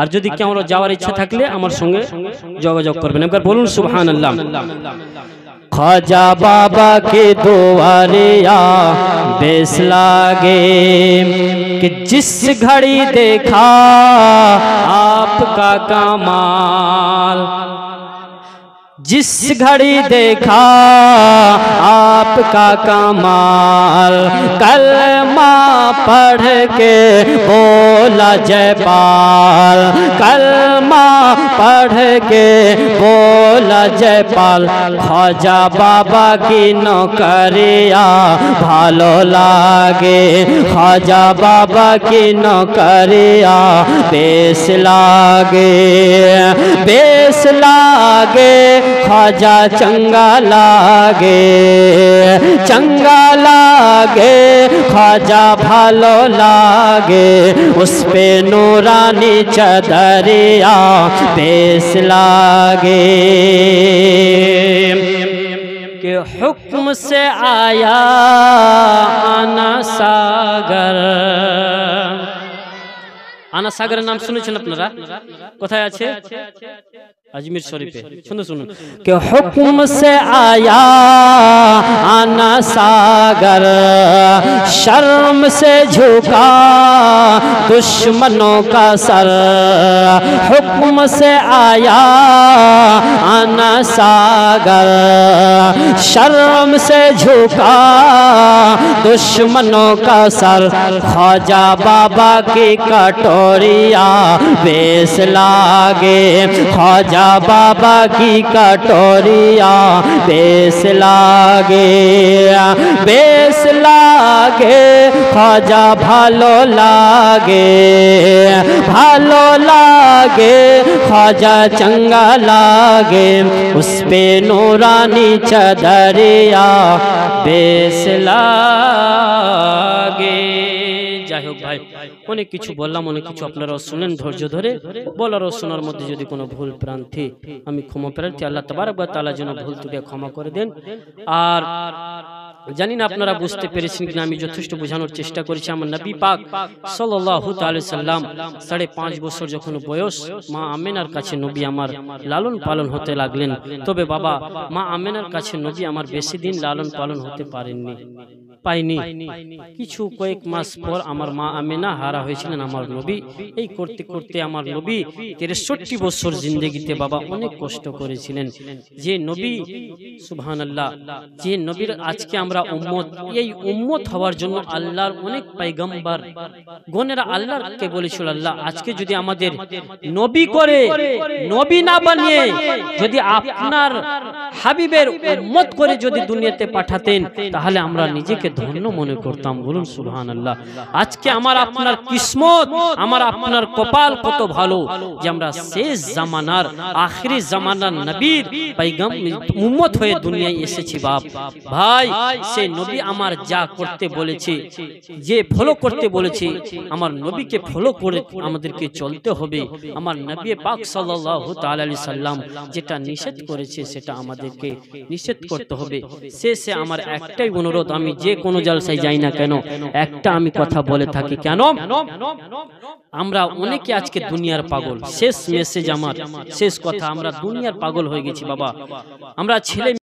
আর যদি কেউ যাওয়ার ইচ্ছা থাকলে আমার সঙ্গে যোগাযোগ করবেন। একবার বলুন সুবহানাল্লাহ। ख्वाजा बाबा के दुआरे बेस लागे, कि जिस घड़ी देखा आपका कमाल, जिस घड़ी देखा आपका कमाल, कलमा पढ़ के बोला जयपाल, कलमा पढ़ के बोला जयपाल। ख्वाजा बाबा की नौकरिया भालो लागे, ख्वाजा बाबा की नौकरिया बेस लागे, बेस लागे ख्वाजा चंगा लागे, चंगा लागे ख्वाजा भालो लागे। उस पे नूरानी चदरिया बेस लागे, के हुक्म से आया आना सागर। आना सागर नाम শুনেছেন আপনারা? কোথায় আছে? अजमेर शरीफ है। सुनो सुनो कि हुक्म से आया आना सागर, शर्म से झुका दुश्मनों का सर। हुक्म से आया आना सागर, शर्म से झुका दुश्मनों का सर। ख्वाजा बाबा की कटोरिया बेस लागे, ख्वाजा बाबा की कटोरिया बेस लागे, बेस लागे ख्वाजा भालो लागे, भालो लागे ख्वाजा चंगा लागे। उस पे नूरानी चदरिया बेस लागे। যাই হোক ভাই, অনেক কিছু বললাম, অনেক কিছু আপনারা শুনেন ধৈর্য ধরে। বলার ও শোনার মধ্যে যদি কোনো ভুল প্রান্তি আমি ক্ষমা প্রার্থী, আল্লাহ তাবারক ওয়া তাআলা যেন ভুল ত্রুটি ক্ষমা করে দেন। আর জানি না আপনারা বুঝতে পেরেছেন কিনা, আমি যথেষ্ট বোঝানোর চেষ্টা করেছি। আমার নবী পাক সাল্লাল্লাহু তাআলা সাল্লাম 5.5 বছর যখন বয়স, মা আমেনার কাছে নবী আমার লালন পালন হতে লাগলেন। তবে বাবা, মা আমেনার কাছে নবী আমার বেশি দিন লালন পালন হতে পারেননি। পাইনি। কিছু কয়েক মাস পর আমার মা আমেনা হারা হয়েছিলেন আমার নবী। এই করতে করতে আমার নবী 63 বছর জিন্দেগিতে বাবা অনেক কষ্ট করেছিলেন। যে নবী সুবহানাল্লাহ, যে নবীর আজকে আমরা উম্মত, এই উম্মত হওয়ার জন্য আল্লাহর অনেক পয়গম্বর গণেরা আল্লাহকে বলেছিল, আল্লাহ আজকে যদি আমাদের নবী করে, নবী না বানিয়ে যদি আপনার হাবিবের উম্মত করে যদি দুনিয়াতে পাঠাতেন, তাহলে আমরা নিজেকে ধন্য মনে করতাম। বলুন সুবহানাল্লাহ। আজকে আমার আপনার কিসমত, আমার আপনার কপাল কত ভালো যে আমরা শেষ জামানার, আখিরি জামানার নবীর পয়গম্বর উম্মত হয়ে দুনিয়ায় এসেছি। বাপ ভাই, সে নবী আমার যা করতে বলেছে, যে ফলো করতে বলেছে, আমার নবীকে ফলো করে আমাদেরকে চলতে হবে। আমার নবী পাক সাল্লাল্লাহু তাআলা আলাইহি সাল্লাম যেটা নিষেধ করেছে সেটা আমাদেরকে নিষেধ করতে হবে। শেষে আমার একটাই অনুরোধ, আমি যে কোনো জলসায় যাই না কেন, একটা আমি কথা বলে থাকি, কেন আমরা অনেকে আজকে দুনিয়ার পাগল। শেষ মেসেজ আমার, শেষ কথা, আমরা দুনিয়ার পাগল হয়ে গেছি বাবা। আমরা ছেলে